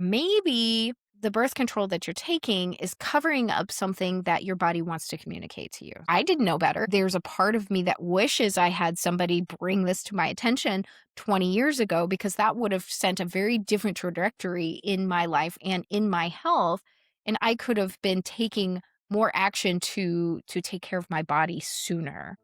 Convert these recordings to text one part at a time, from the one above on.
maybe the birth control that you're taking is covering up something that your body wants to communicate to you. I didn't know better. There's a part of me that wishes I had somebody bring this to my attention 20 years ago because that would have sent a very different trajectory in my life and in my health. And I could have been taking more action to take care of my body sooner.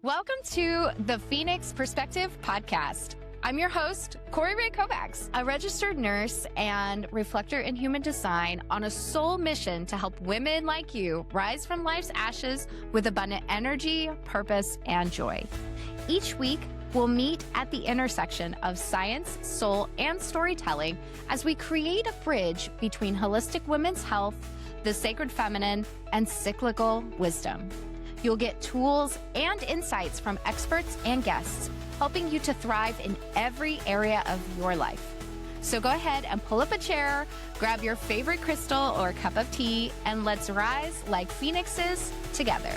Welcome to the Phoenix Perspective Podcast. I'm your host, Corey Ray Kovacs, a registered nurse and reflector in human design on a sole mission to help women like you rise from life's ashes with abundant energy, purpose, and joy. Each week, we'll meet at the intersection of science, soul, and storytelling as we create a bridge between holistic women's health, the sacred feminine, and cyclical wisdom. You'll get tools and insights from experts and guests, helping you to thrive in every area of your life. So go ahead and pull up a chair, grab your favorite crystal or cup of tea, and let's rise like phoenixes together.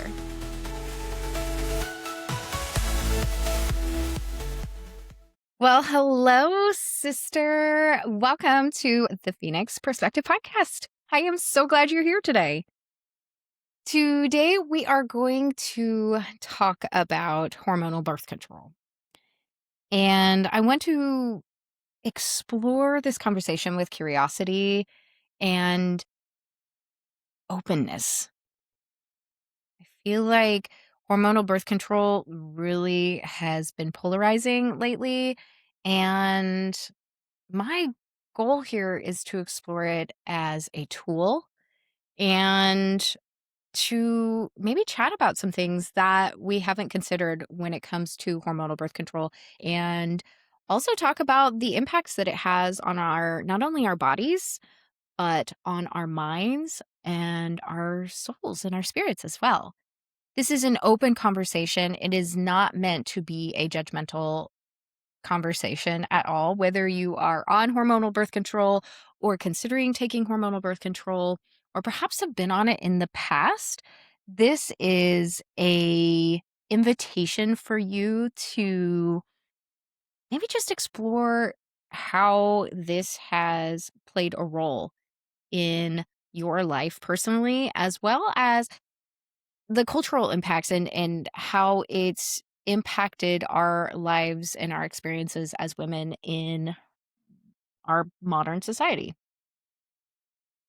Well, hello, sister. Welcome to the Phoenix Perspective Podcast. I am so glad you're here today. Today, we are going to talk about hormonal birth control. And I want to explore this conversation with curiosity and openness. I feel like hormonal birth control really has been polarizing lately. And my goal here is to explore it as a tool and to maybe chat about some things that we haven't considered when it comes to hormonal birth control and also talk about the impacts that it has on our not only our bodies but on our minds and our souls and our spirits as well. This is an open conversation. It is not meant to be a judgmental conversation at all, whether you are on hormonal birth control or considering taking hormonal birth control, or perhaps have been on it in the past. This is a invitation for you to maybe just explore how this has played a role in your life personally, as well as the cultural impacts and how it's impacted our lives and our experiences as women in our modern society.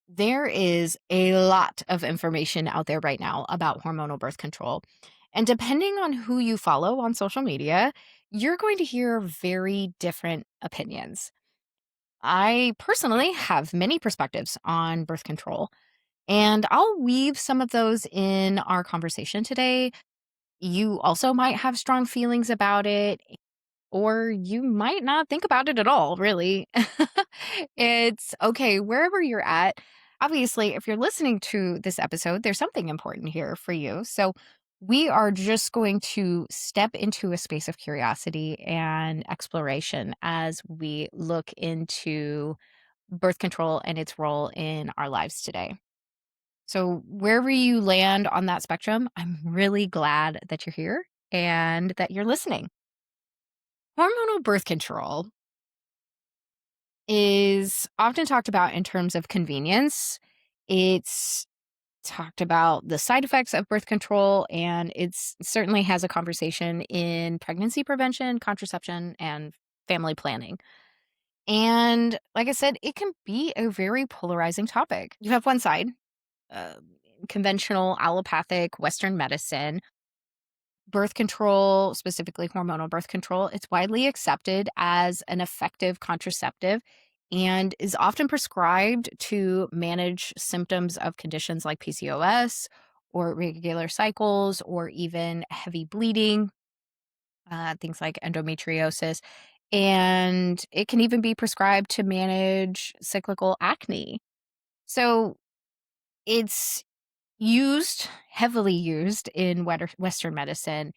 There is a lot of information out there right now about hormonal birth control. And depending on who you follow on social media, you're going to hear very different opinions. I personally have many perspectives on birth control, and I'll weave some of those in our conversation today. You also might have strong feelings about it, or you might not think about it at all, really. It's okay wherever you're at. Obviously, if you're listening to this episode, there's something important here for you. So, we are just going to step into a space of curiosity and exploration as we look into birth control and its role in our lives today. So, wherever you land on that spectrum, I'm really glad that you're here and that you're listening. Hormonal birth control is often talked about in terms of convenience. It's talked about the side effects of birth control, and it's certainly has a conversation in pregnancy prevention, contraception, and family planning. And like I said, it can be a very polarizing topic. You have one side, uh, conventional allopathic Western medicine, birth control, specifically hormonal birth control. It's widely accepted as an effective contraceptive and is often prescribed to manage symptoms of conditions like PCOS or irregular cycles or even heavy bleeding, things like endometriosis. And it can even be prescribed to manage cyclical acne. So it's heavily used in Western medicine.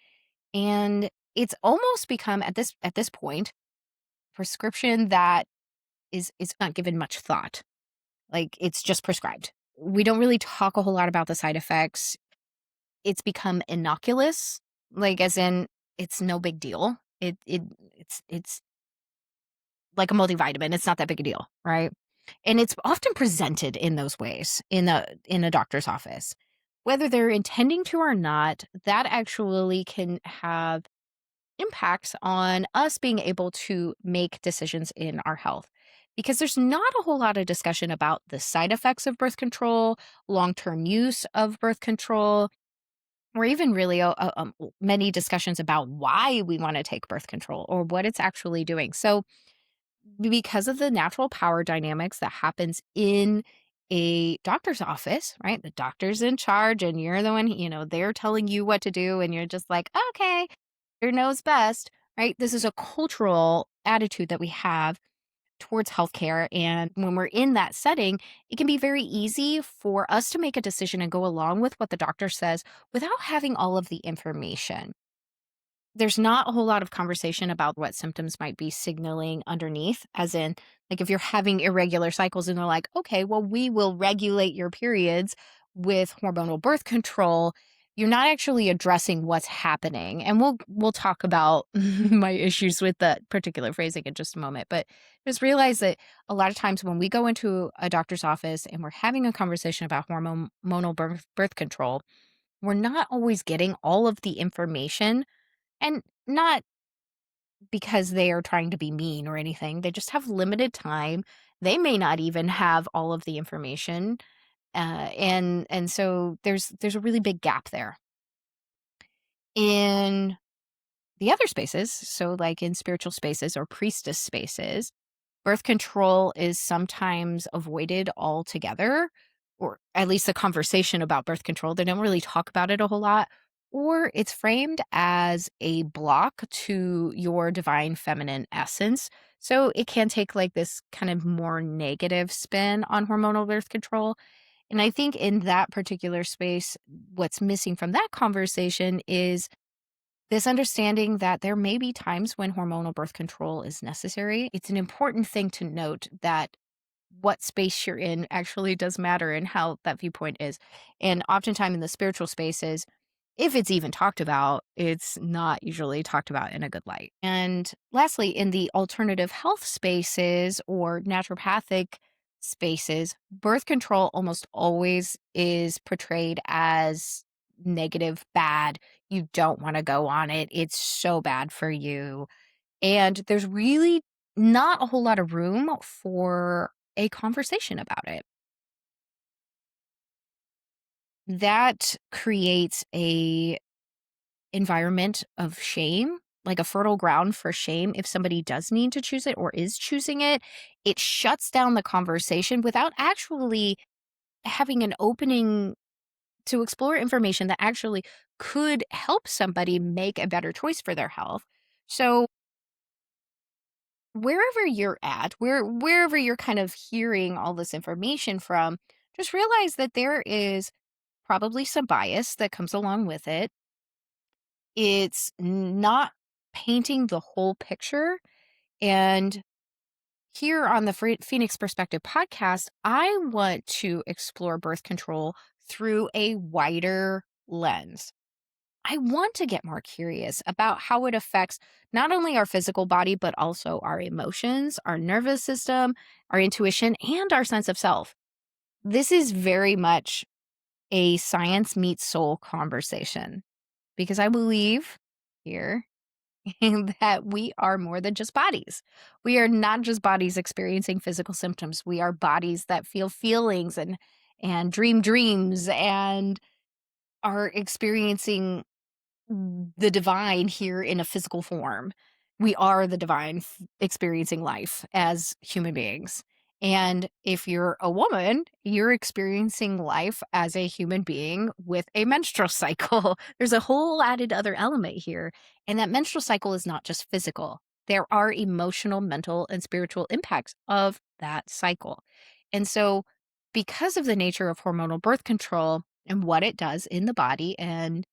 And it's almost become at this point, prescription that is not given much thought. Like, it's just prescribed. We don't really talk a whole lot about the side effects. It's become innocuous, like as in it's no big deal. It's like a multivitamin. It's not that big a deal, right? And it's often presented in those ways in a doctor's office. Whether they're intending to or not, that actually can have impacts on us being able to make decisions in our health. Because there's not a whole lot of discussion about the side effects of birth control, long term use of birth control, or even really many discussions about why we want to take birth control or what it's actually doing. So, because of the natural power dynamics that happens in a doctor's office, right? The doctor's in charge and you're the one, they're telling you what to do and you're just like, "Okay, your knows best," right? This is a cultural attitude that we have towards healthcare, and when we're in that setting, it can be very easy for us to make a decision and go along with what the doctor says without having all of the information. There's not a whole lot of conversation about what symptoms might be signaling underneath, as in, like, if you're having irregular cycles and they're like, "Okay, well, we will regulate your periods with hormonal birth control," you're not actually addressing what's happening. And we'll talk about my issues with that particular phrasing in just a moment, but just realize that a lot of times when we go into a doctor's office and we're having a conversation about hormonal birth control, we're not always getting all of the information, and not because they are trying to be mean or anything. They just have limited time. They may not even have all of the information. And so there's a really big gap there. In the other spaces, so like in spiritual spaces or priestess spaces, birth control is sometimes avoided altogether, or at least the conversation about birth control. They don't really talk about it a whole lot, or it's framed as a block to your divine feminine essence. So it can take like this kind of more negative spin on hormonal birth control. And I think in that particular space, what's missing from that conversation is this understanding that there may be times when hormonal birth control is necessary. It's an important thing to note that what space you're in actually does matter and how that viewpoint is. And oftentimes in the spiritual spaces, if it's even talked about, it's not usually talked about in a good light. And lastly, in the alternative health spaces or naturopathic spaces, birth control almost always is portrayed as negative, bad. You don't want to go on it. It's so bad for you. And there's really not a whole lot of room for a conversation about it. That creates a environment of shame, like a fertile ground for shame if somebody does need to choose it or is choosing it. It shuts down the conversation without actually having an opening to explore information that actually could help somebody make a better choice for their health. So wherever you're at, wherever you're kind of hearing all this information from, just realize that there is probably some bias that comes along with it. It's not painting the whole picture. And here on the Phoenix Perspective podcast, I want to explore birth control through a wider lens. I want to get more curious about how it affects not only our physical body, but also our emotions, our nervous system, our intuition, and our sense of self. This is very much a science meets soul conversation because I believe here that we are more than just bodies. We are not just bodies experiencing physical symptoms. We are bodies that feel feelings and dream dreams and are experiencing the divine here in a physical form. We are the divine experiencing life as human beings. And if you're a woman, you're experiencing life as a human being with a menstrual cycle. There's a whole added other element here. And that menstrual cycle is not just physical, there are emotional, mental, and spiritual impacts of that cycle. And so, because of the nature of hormonal birth control and what it does in the body and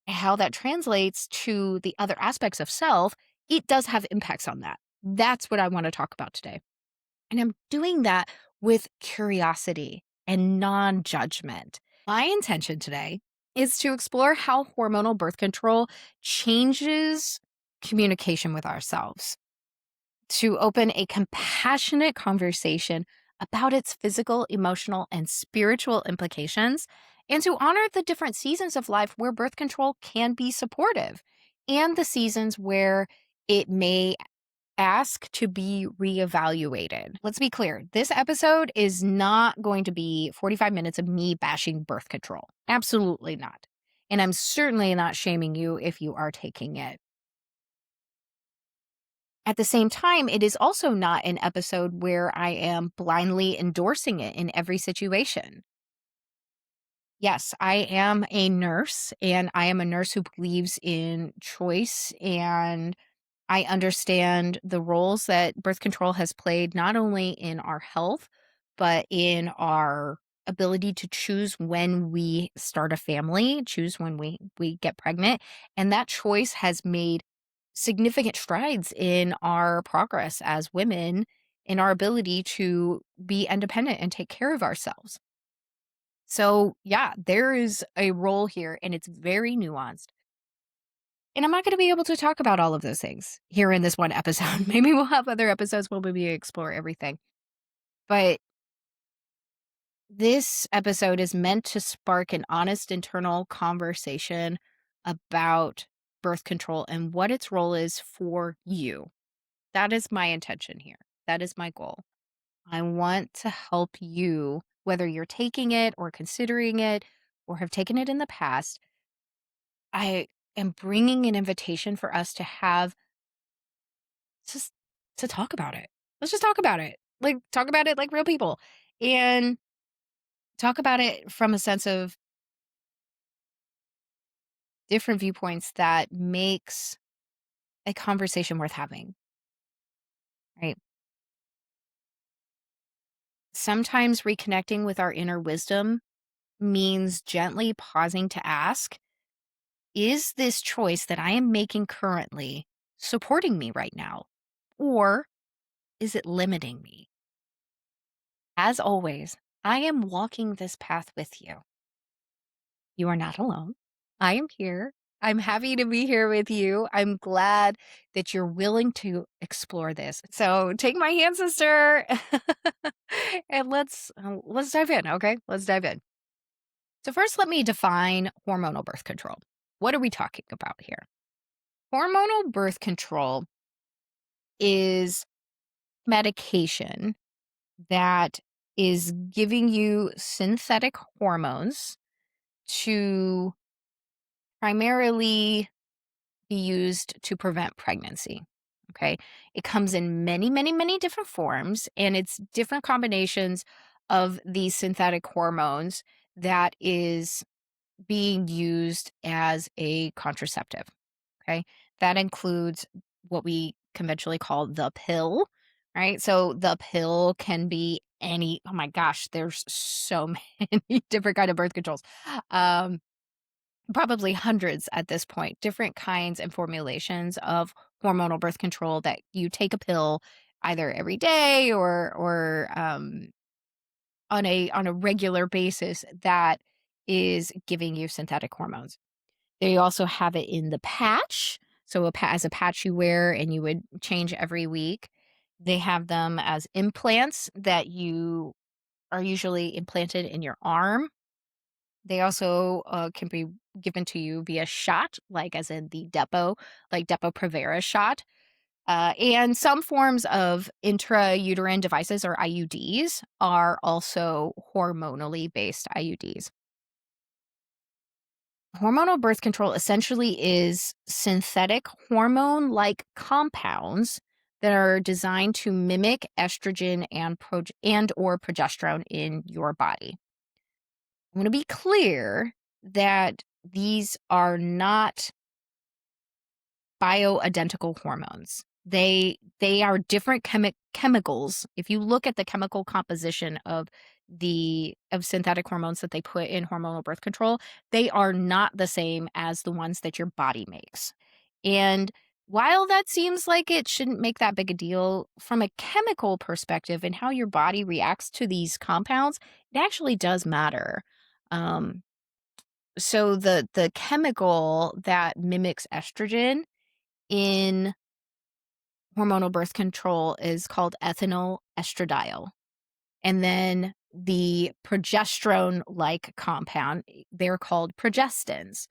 how that translates to the other aspects of self, it does have impacts on that. That's what I want to talk about today. And I'm doing that with curiosity and non judgment. My intention today is to explore how hormonal birth control changes communication with ourselves. to open a compassionate conversation about its physical, emotional, and spiritual implications, and to honor the different seasons of life where birth control can be supportive, and the seasons where it may ask to be reevaluated. Let's be clear, this episode is not going to be 45 minutes of me bashing birth control. Absolutely not. And I'm certainly not shaming you if you are taking it. At the same time, it is also not an episode where I am blindly endorsing it in every situation. Yes, I am a nurse, and I am a nurse who believes in choice, and I understand the roles that birth control has played not only in our health, but in our ability to choose when we start a family, choose when we get pregnant, and that choice has made significant strides in our progress as women, in our ability to be independent and take care of ourselves. So, yeah, there is a role here and it's very nuanced. And I'm not going to be able to talk about all of those things here in this one episode. Maybe we'll have other episodes where we explore everything. But this episode is meant to spark an honest internal conversation about birth control and what its role is for you. That is my intention here. That is my goal. I want to help you, whether you're taking it or considering it or have taken it in the past. I am bringing an invitation for us to have just to talk about it. Let's just talk about it. Like, talk about it like real people and talk about it from a sense of different viewpoints that makes a conversation worth having, right? Sometimes reconnecting with our inner wisdom means gently pausing to ask, is this choice that I am making currently supporting me right now? Or is it limiting me? As always, I am walking this path with you. You are not alone. I am here. I'm happy to be here with you. I'm glad that you're willing to explore this. So take my hand, sister, and let's dive in. Okay, let's dive in. So first, let me define hormonal birth control. What are we talking about here? Hormonal birth control is medication that is giving you synthetic hormones to primarily be used to prevent pregnancy. Okay. It comes in many, many, many different forms, and it's different combinations of these synthetic hormones that is being used as a contraceptive. Okay. That includes what we conventionally call the pill, right? So the pill can be oh my gosh, there's so many different kind of birth controls. Um, Probably hundreds at this point, different kinds and formulations of hormonal birth control that you take a pill either every day or on a regular basis that is giving you synthetic hormones. They also have it in the patch, so as a patch you wear and you would change every week. They have them as implants that you are usually implanted in your arm. They also, can be given to you via shot, like as in the Depo-Provera shot, and some forms of intrauterine devices or IUDs are also hormonally based IUDs. Hormonal birth control essentially is synthetic hormone-like compounds that are designed to mimic estrogen and or progesterone in your body. I want to be clear that these are not bioidentical hormones. They are different chemicals. If you look at the chemical composition of synthetic hormones that they put in hormonal birth control, they are not the same as the ones that your body makes. And while that seems like it shouldn't make that big a deal, from a chemical perspective and how your body reacts to these compounds, it actually does matter. Um, so the chemical that mimics estrogen in hormonal birth control is called ethinyl estradiol. And then the progesterone like compound, they're called progestins.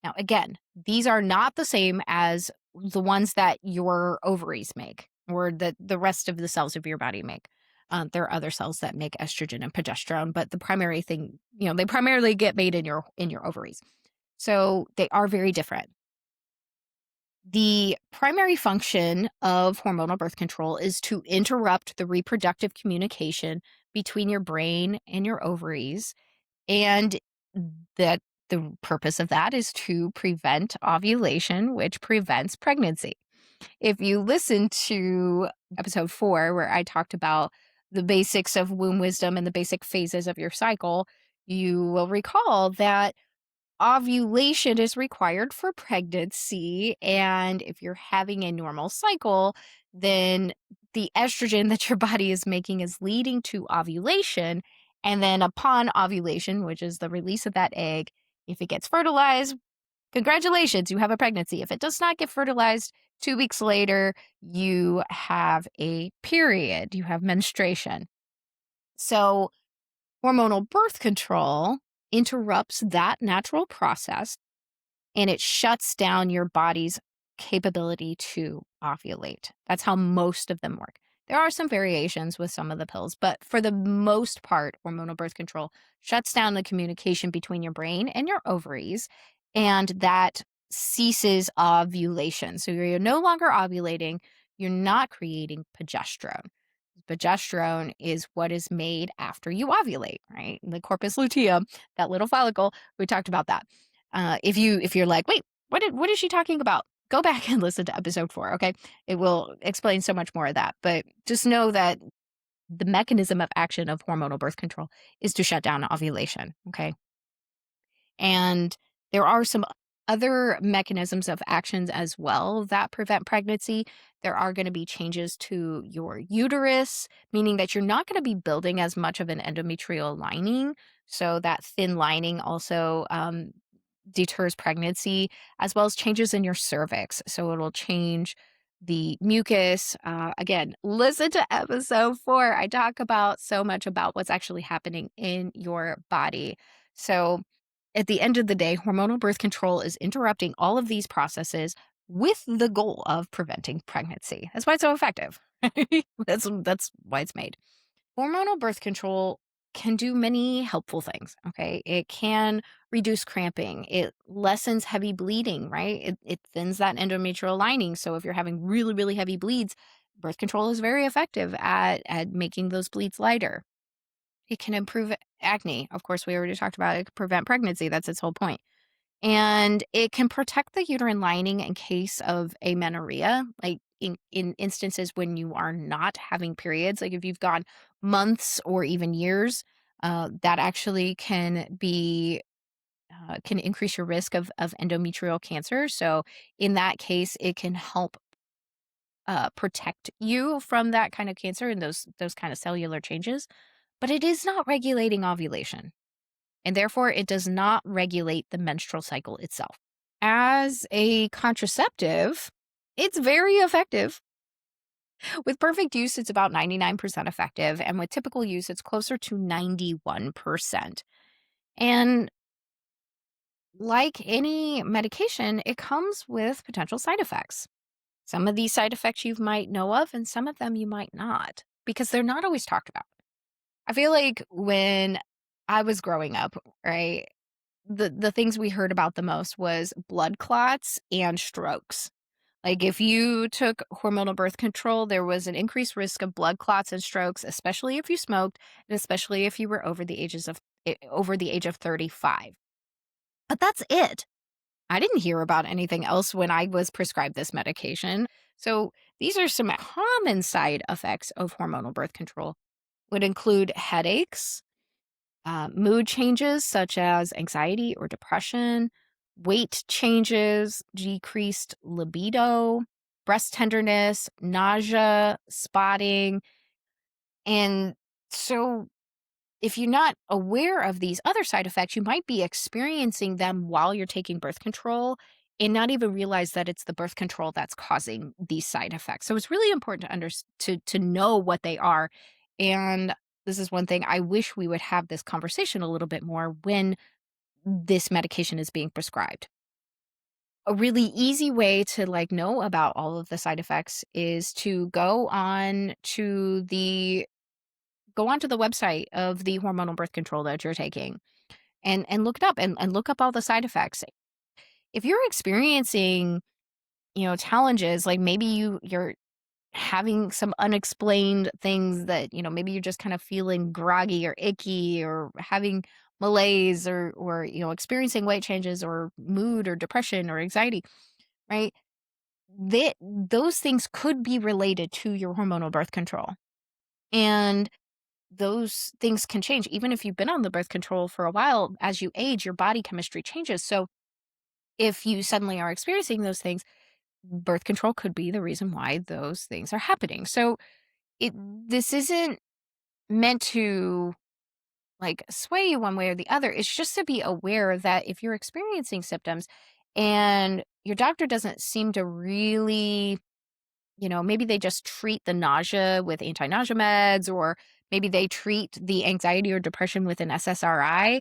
Now, again, these are not the same as the ones that your ovaries make or that the rest of the cells of your body make. There are other cells that make estrogen and progesterone, but the primary thing, they primarily get made in your ovaries. So they are very different. The primary function of hormonal birth control is to interrupt the reproductive communication between your brain and your ovaries, and that the purpose of that is to prevent ovulation, which prevents pregnancy. If you listen to episode 4, where I talked about the basics of womb wisdom and the basic phases of your cycle, you will recall that ovulation is required for pregnancy. And if you're having a normal cycle, then the estrogen that your body is making is leading to ovulation. And then upon ovulation, which is the release of that egg, if it gets fertilized, congratulations, you have a pregnancy. If it does not get fertilized, 2 weeks later, you have a period, you have menstruation. So, hormonal birth control interrupts that natural process and it shuts down your body's capability to ovulate. That's how most of them work. There are some variations with some of the pills, but for the most part, hormonal birth control shuts down the communication between your brain and your ovaries, and that ceases ovulation. So you're no longer ovulating, you're not creating progesterone. Progesterone is what is made after you ovulate, right? The corpus luteum, that little follicle, we talked about that. If you're like, wait, what is she talking about? Go back and listen to episode 4, okay? It will explain so much more of that. But just know that the mechanism of action of hormonal birth control is to shut down ovulation, okay? And there are some other mechanisms of actions as well that prevent pregnancy. There are going to be changes to your uterus, meaning that you're not going to be building as much of an endometrial lining. So that thin lining also deters pregnancy, as well as changes in your cervix. So it'll change the mucus. Again, listen to episode 4. I talk about so much about what's actually happening in your body. So at the end of the day, hormonal birth control is interrupting all of these processes with the goal of preventing pregnancy. That's why it's so effective. That's why it's made. Hormonal birth control can do many helpful things. Okay. It can reduce cramping. It lessens heavy bleeding, right? It thins that endometrial lining. So if you're having really, really heavy bleeds, birth control is very effective at making those bleeds lighter. It can improve acne. Of course, we already talked about it. It can prevent pregnancy. That's its whole point. And it can protect the uterine lining in case of amenorrhea, like in instances when you are not having periods, like if you've gone months or even years, that actually can increase your risk of endometrial cancer. So in that case, it can help protect you from that kind of cancer and those kind of cellular changes. But it is not regulating ovulation, and therefore it does not regulate the menstrual cycle itself. As a contraceptive, it's very effective. With perfect use, it's about 99% effective, and with typical use, it's closer to 91%. And like any medication, it comes with potential side effects. Some of these side effects you might know of, and some of them you might not, because they're not always talked about. I feel like when I was growing up, right, the things we heard about the most was blood clots and strokes. Like if you took hormonal birth control, there was an increased risk of blood clots and strokes, especially if you smoked, and especially if you were over the age of 35. But that's it. I didn't hear about anything else when I was prescribed this medication. So these are some common side effects of hormonal birth control. Would include headaches, mood changes such as anxiety or depression, weight changes, decreased libido, breast tenderness, nausea, spotting. And so, if you're not aware of these other side effects, you might be experiencing them while you're taking birth control. and not even realize that it's the birth control that's causing these side effects. So it's really important to know what they are. And this is one thing I wish we would have this conversation a little bit more when this medication is being prescribed. A really easy way to like know about all of the side effects is to go onto the website of the hormonal birth control that you're taking and look it up and look up all the side effects. If you're experiencing, challenges, like maybe you're having some unexplained things that, maybe you're just kind of feeling groggy or icky or having malaise or experiencing weight changes or mood or depression or anxiety, right? Those things could be related to your hormonal birth control. And those things can change. Even if you've been on the birth control for a while, as you age, your body chemistry changes. So if you suddenly are experiencing those things, birth control could be the reason why those things are happening. So this isn't meant to like sway you one way or the other. It's just to be aware that if you're experiencing symptoms and your doctor doesn't seem to really, maybe they just treat the nausea with anti-nausea meds, or maybe they treat the anxiety or depression with an SSRI.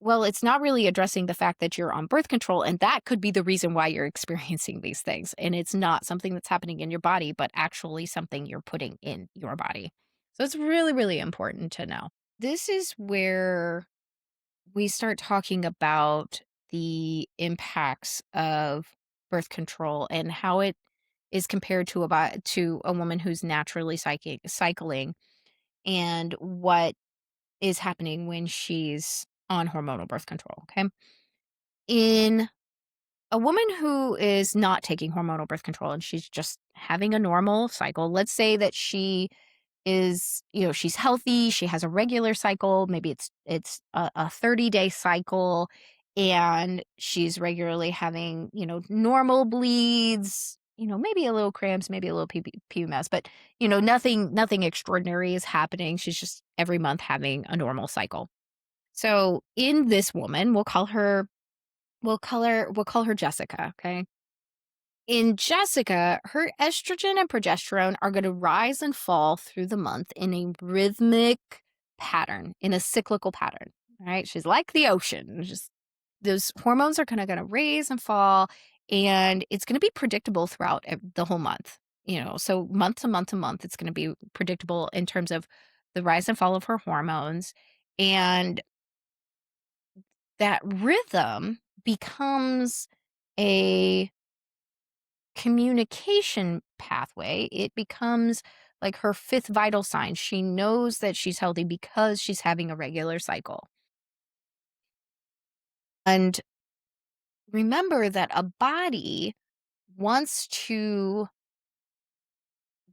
Well, it's not really addressing the fact that you're on birth control, and that could be the reason why you're experiencing these things. And it's not something that's happening in your body, but actually something you're putting in your body. So it's really, really important to know. This is where we start talking about the impacts of birth control and how it is compared to a woman who's naturally cycling, and what is happening when she's on hormonal birth control. Okay. In a woman who is not taking hormonal birth control and she's just having a normal cycle, let's say that she's healthy, she has a regular cycle, maybe it's a 30-day cycle, and she's regularly having, normal bleeds, maybe a little cramps, maybe a little PMS, but nothing extraordinary is happening. She's just every month having a normal cycle. So in this woman, we'll call her Jessica, okay? In Jessica, her estrogen and progesterone are going to rise and fall through the month in a rhythmic pattern, in a cyclical pattern. Right? She's like the ocean. Just those hormones are kind of going to raise and fall, and it's going to be predictable throughout the whole month. So month to month to month, it's going to be predictable in terms of the rise and fall of her hormones, and that rhythm becomes a communication pathway. It becomes like her fifth vital sign. She knows that she's healthy because she's having a regular cycle. And remember that a body wants to,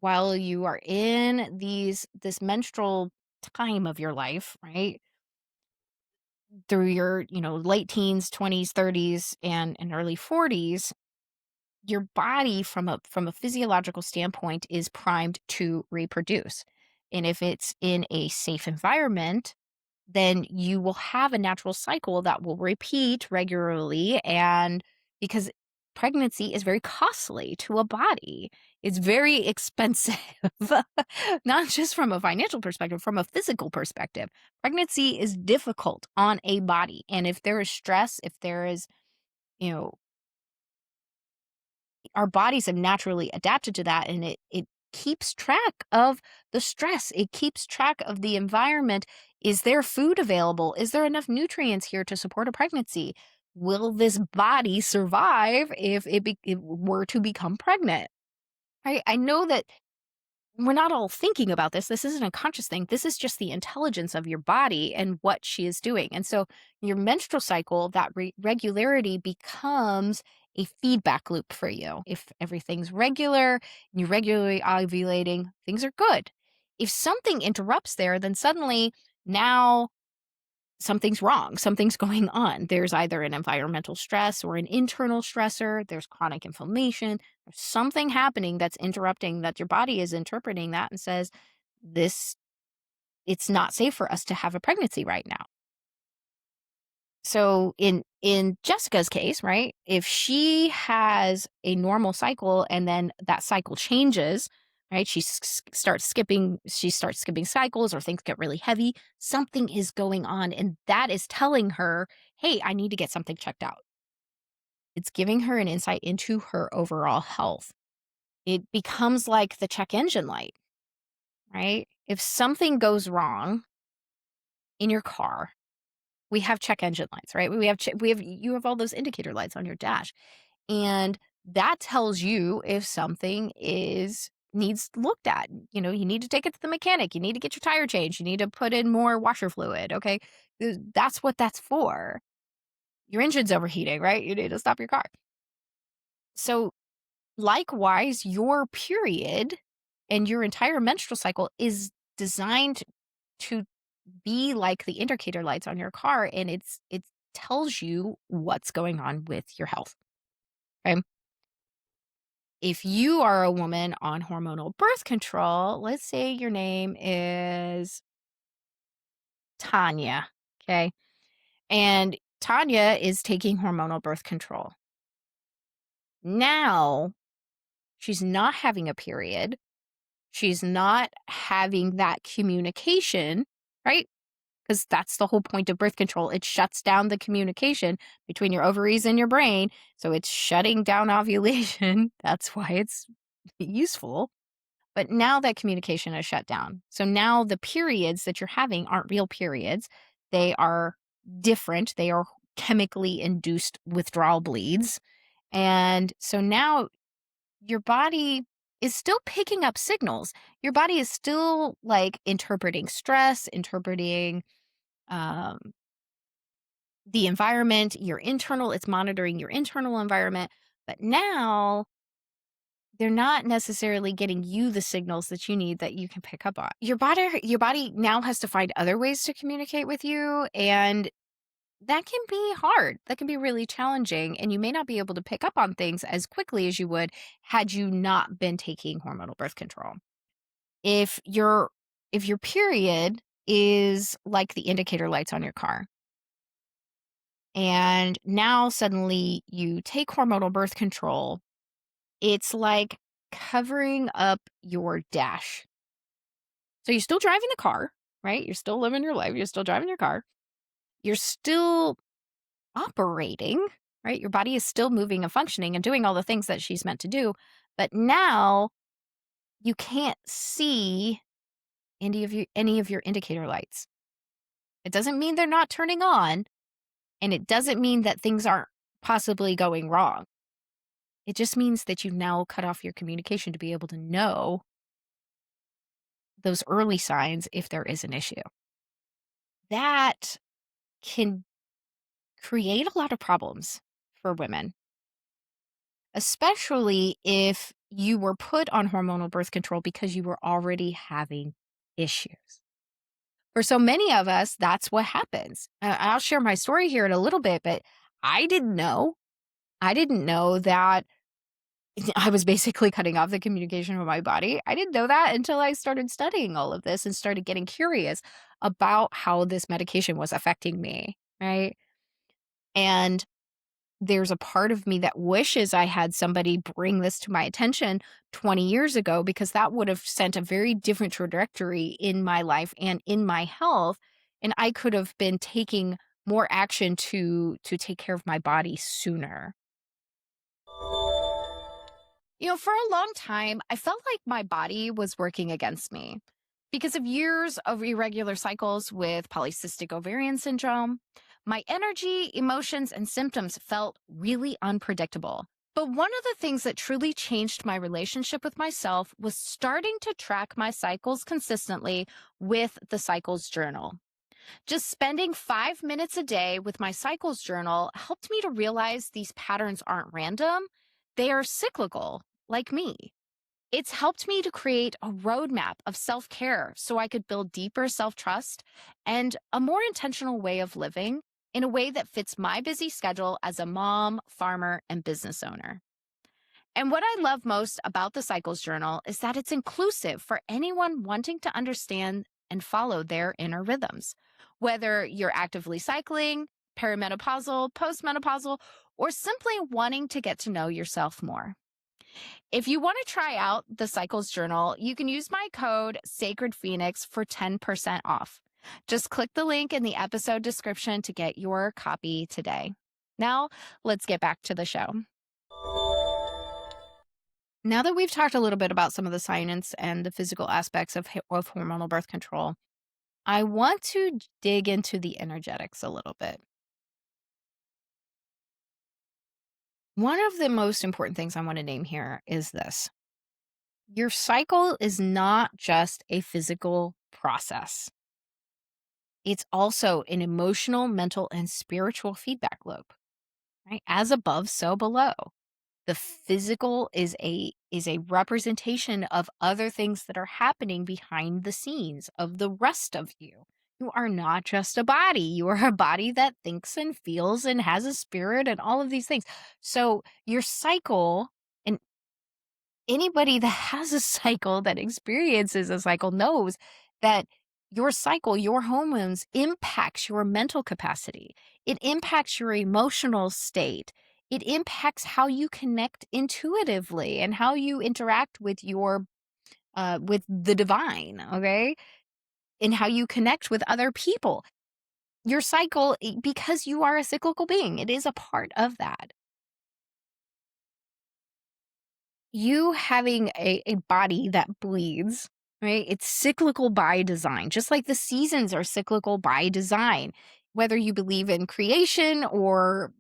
while you are in this menstrual time of your life, right? Through your, late teens, 20s, 30s, and early 40s, your body from a physiological standpoint is primed to reproduce. And if it's in a safe environment, then you will have a natural cycle that will repeat regularly. And because pregnancy is very costly to a body, it's very expensive, not just from a financial perspective, from a physical perspective. Pregnancy is difficult on a body. And if there is stress, if there is, you know, our bodies have naturally adapted to that, and it keeps track of the stress. It keeps track of the environment. Is there food available? Is there enough nutrients here to support a pregnancy? Will this body survive if it were to become pregnant? I know that we're not all thinking about this. This isn't a conscious thing. This is just the intelligence of your body and what she is doing. And so your menstrual cycle, that regularity becomes a feedback loop for you. If everything's regular and you're regularly ovulating, things are good. If something interrupts there, then suddenly now something's wrong. Something's going on. There's either an environmental stress or an internal stressor. There's chronic inflammation. There's something happening that's interrupting, that your body is interpreting that and says, this, it's not safe for us to have a pregnancy right now. So in Jessica's case, right? If she has a normal cycle and then that cycle changes, right? She starts skipping cycles or things get really heavy, something is going on and that is telling her, "Hey, I need to get something checked out." It's giving her an insight into her overall health. It becomes like the check engine light, right? If something goes wrong in your car, we have check engine lights, right? You have all those indicator lights on your dash. And that tells you if something is needs looked at. You know, you need to take it to the mechanic, you need to get your tire changed, you need to put in more washer fluid, okay? That's what that's for. Your engine's overheating, right? You need to stop your car. So likewise, your period and your entire menstrual cycle is designed to be like the indicator lights on your car, and it tells you what's going on with your health. Okay. If you are a woman on hormonal birth control, let's say your name is Tanya. Okay. And Tanya is taking hormonal birth control. Now she's not having a period. She's not having that communication, right? Because that's the whole point of birth control. It shuts down the communication between your ovaries and your brain. So it's shutting down ovulation. That's why it's useful. But now that communication is shut down. So now the periods that you're having aren't real periods. They are different. They are chemically induced withdrawal bleeds. And so now your body is still picking up signals. Your body is still like interpreting stress, interpreting um, the environment, it's monitoring your internal environment. But now they're not necessarily getting you the signals that you need that you can pick up on. Your body now has to find other ways to communicate with you. And that can be hard. That can be really challenging. And you may not be able to pick up on things as quickly as you would had you not been taking hormonal birth control. If your if your period is like the indicator lights on your car, and now suddenly you take hormonal birth control, it's like covering up your dash. So you're still driving the car, right? You're still living your life. You're still driving your car. You're still operating, right? Your body is still moving and functioning and doing all the things that she's meant to do. But now you can't see any of your indicator lights. It doesn't mean they're not turning on, and it doesn't mean that things aren't possibly going wrong. It just means that you've now cut off your communication to be able to know those early signs if there is an issue. That can create a lot of problems for women, especially if you were put on hormonal birth control because you were already having issues. For so many of us, that's what happens. I'll share my story here in a little bit, but I didn't know. I didn't know that I was basically cutting off the communication with my body. I didn't know that until I started studying all of this and started getting curious about how this medication was affecting me, right? And there's a part of me that wishes I had somebody bring this to my attention 20 years ago, because that would have sent a very different trajectory in my life and in my health. And I could have been taking more action to take care of my body sooner. For a long time, I felt like my body was working against me because of years of irregular cycles with polycystic ovarian syndrome. My energy, emotions, and symptoms felt really unpredictable. But one of the things that truly changed my relationship with myself was starting to track my cycles consistently with the Cycles Journal. Just spending 5 minutes a day with my cycles journal helped me to realize these patterns aren't random, they are cyclical, like me. It's helped me to create a roadmap of self care so I could build deeper self trust and a more intentional way of living in a way that fits my busy schedule as a mom, farmer, and business owner. And what I love most about the Cycles Journal is that it's inclusive for anyone wanting to understand and follow their inner rhythms. Whether you're actively cycling, perimenopausal, postmenopausal, or simply wanting to get to know yourself more. If you want to try out the Cycles Journal, you can use my code Sacred Phoenix for 10% off. Just click the link in the episode description to get your copy today. Now, let's get back to the show. Now that we've talked a little bit about some of the science and the physical aspects of hormonal birth control, I want to dig into the energetics a little bit. One of the most important things I want to name here is this: your cycle is not just a physical process, it's also an emotional, mental, and spiritual feedback loop, right? As above, so below. The physical is a representation of other things that are happening behind the scenes of the rest of you. You are not just a body. You are a body that thinks and feels and has a spirit and all of these things. So your cycle, and anybody that has a cycle, that experiences a cycle, knows that your cycle, your hormones, impacts your mental capacity. It impacts your emotional state. It impacts how you connect intuitively and how you interact with with the divine, okay? And how you connect with other people. Your cycle, because you are a cyclical being, it is a part of that. You having a body that bleeds, right? It's cyclical by design, just like the seasons are cyclical by design. Whether you believe in creation or,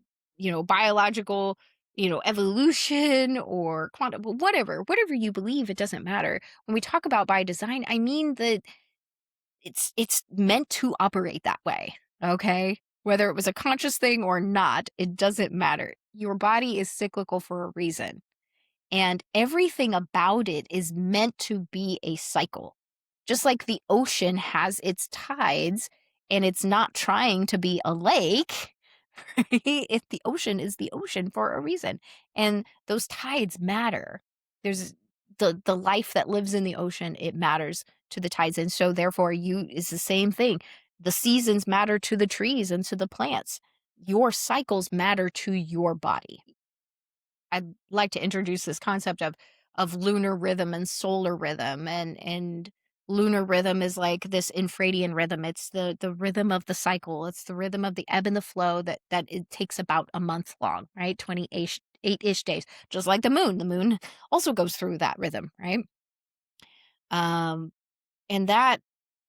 biological, evolution or quantum, whatever you believe, it doesn't matter. When we talk about by design, I mean that it's meant to operate that way, okay? Whether it was a conscious thing or not, it doesn't matter. Your body is cyclical for a reason. And everything about it is meant to be a cycle. Just like the ocean has its tides and it's not trying to be a lake, right? If the ocean is the ocean for a reason. And those tides matter. There's the life that lives in the ocean, it matters to the tides. And so therefore you is the same thing. The seasons matter to the trees and to the plants. Your cycles matter to your body. I'd like to introduce this concept of lunar rhythm and solar rhythm, and lunar rhythm is like this infradian rhythm. It's the rhythm of the cycle. It's the rhythm of the ebb and the flow that it takes about a month long, right? 28-ish days. Just like the moon. The moon also goes through that rhythm, right? Um and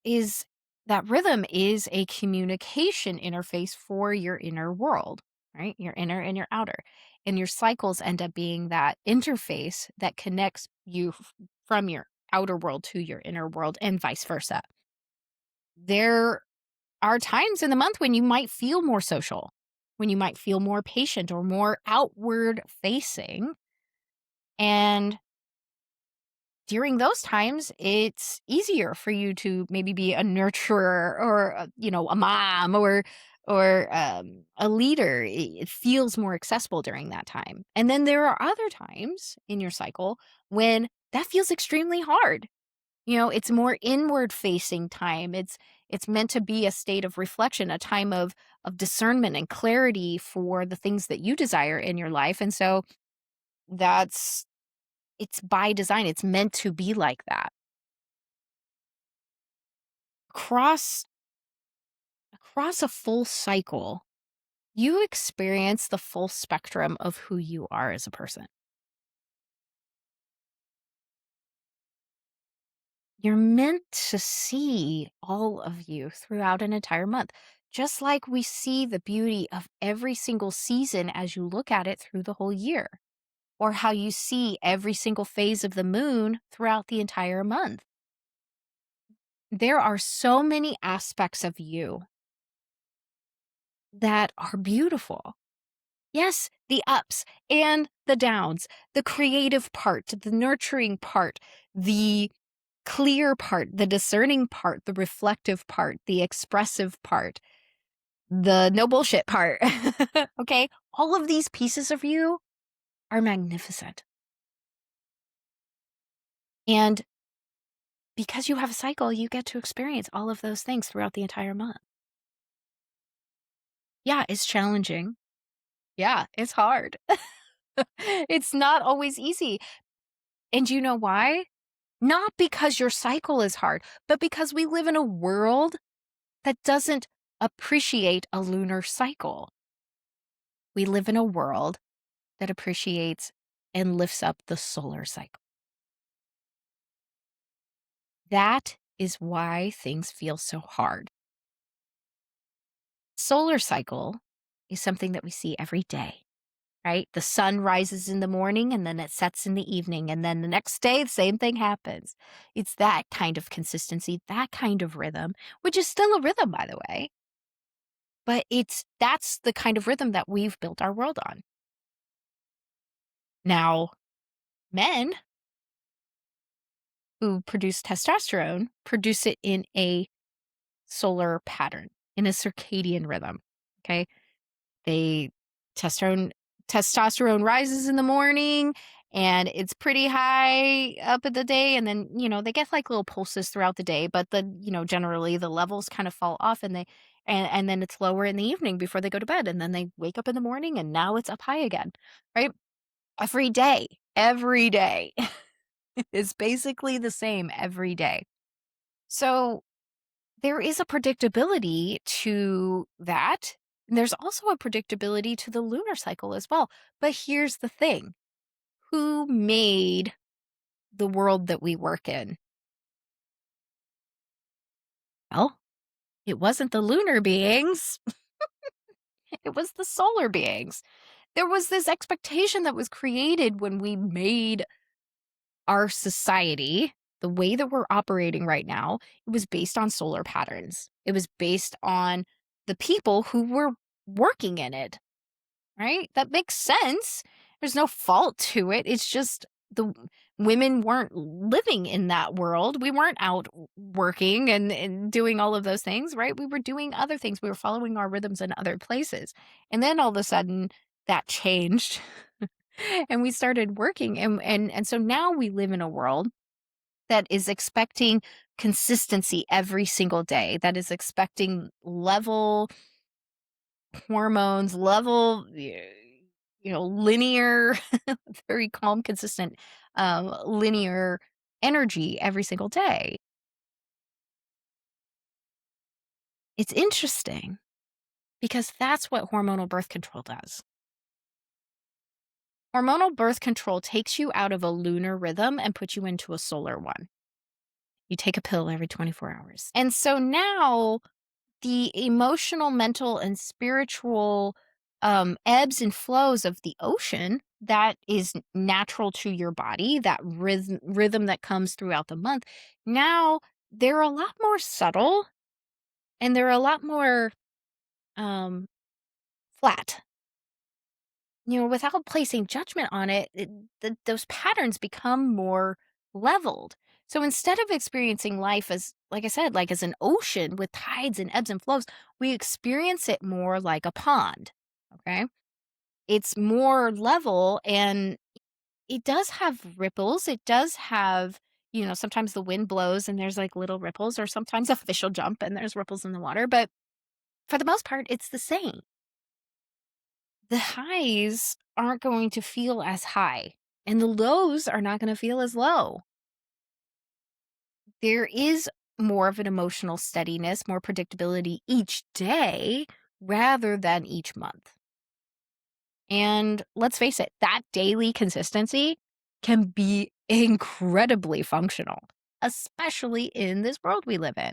is that rhythm is a communication interface for your inner world, right? Your inner and your outer. And your cycles end up being that interface that connects you from your outer world to your inner world and vice versa. There are times in the month when you might feel more social, when you might feel more patient or more outward facing. And during those times, it's easier for you to maybe be a nurturer or, a mom or a leader. It feels more accessible during that time. And then there are other times in your cycle when that feels extremely hard. It's more inward facing time. It's meant to be a state of reflection, a time of discernment and clarity for the things that you desire in your life. And so that's it's by design. It's meant to be like that. Across across a full cycle, you experience the full spectrum of who you are as a person. You're meant to see all of you throughout an entire month, just like we see the beauty of every single season as you look at it through the whole year, or how you see every single phase of the moon throughout the entire month. There are so many aspects of you that are beautiful. Yes, the ups and the downs, the creative part, the nurturing part, the clear part, the discerning part, the reflective part, the expressive part, the no bullshit part. Okay? All of these pieces of you are magnificent. And because you have a cycle, you get to experience all of those things throughout the entire month. Yeah, it's challenging. Yeah, it's hard. It's not always easy. And you know why? Not because your cycle is hard, but because we live in a world that doesn't appreciate a lunar cycle. We live in a world that appreciates and lifts up the solar cycle. That is why things feel so hard. Solar cycle is something that we see every day, right? The sun rises in the morning and then it sets in the evening. And then the next day, the same thing happens. It's that kind of consistency, that kind of rhythm, which is still a rhythm, by the way. But that's the kind of rhythm that we've built our world on. Now, men who produce testosterone produce it in a solar pattern, in a circadian rhythm. Okay. They testosterone testosterone rises in the morning and it's pretty high up in the day, and then, they get like little pulses throughout the day, but generally the levels kind of fall off, and and then it's lower in the evening before they go to bed, and then they wake up in the morning and now it's up high again, right? Every day is basically the same every day. So there is a predictability to that. And there's also a predictability to the lunar cycle as well. But here's the thing: who made the world that we work in? Well, it wasn't the lunar beings, it was the solar beings. There was this expectation that was created when we made our society the way that we're operating right now. It was based on solar patterns, it was based on the people who were working in it. Right? That makes sense. There's no fault to it. It's just the women weren't living in that world. We weren't out working and doing all of those things, right? We were doing other things. We were following our rhythms in other places. And then all of a sudden that changed and we started working, and so now we live in a world that is expecting consistency every single day, that is expecting level hormones, level, linear, very calm, consistent, linear energy every single day. It's interesting because that's what hormonal birth control does. Hormonal birth control takes you out of a lunar rhythm and puts you into a solar one. You take a pill every 24 hours. And so now the emotional, mental, and spiritual ebbs and flows of the ocean that is natural to your body, that rhythm that comes throughout the month, now they're a lot more subtle and they're a lot more um, flat. Without placing judgment on it, those patterns become more leveled. So instead of experiencing life as, like I said, like as an ocean with tides and ebbs and flows, we experience it more like a pond. Okay. It's more level, and it does have ripples. It does have, sometimes the wind blows and there's like little ripples, or sometimes a fish will jump and there's ripples in the water. But for the most part, it's the same. The highs aren't going to feel as high, and the lows are not going to feel as low. There is more of an emotional steadiness, more predictability each day rather than each month. And let's face it, that daily consistency can be incredibly functional, especially in this world we live in.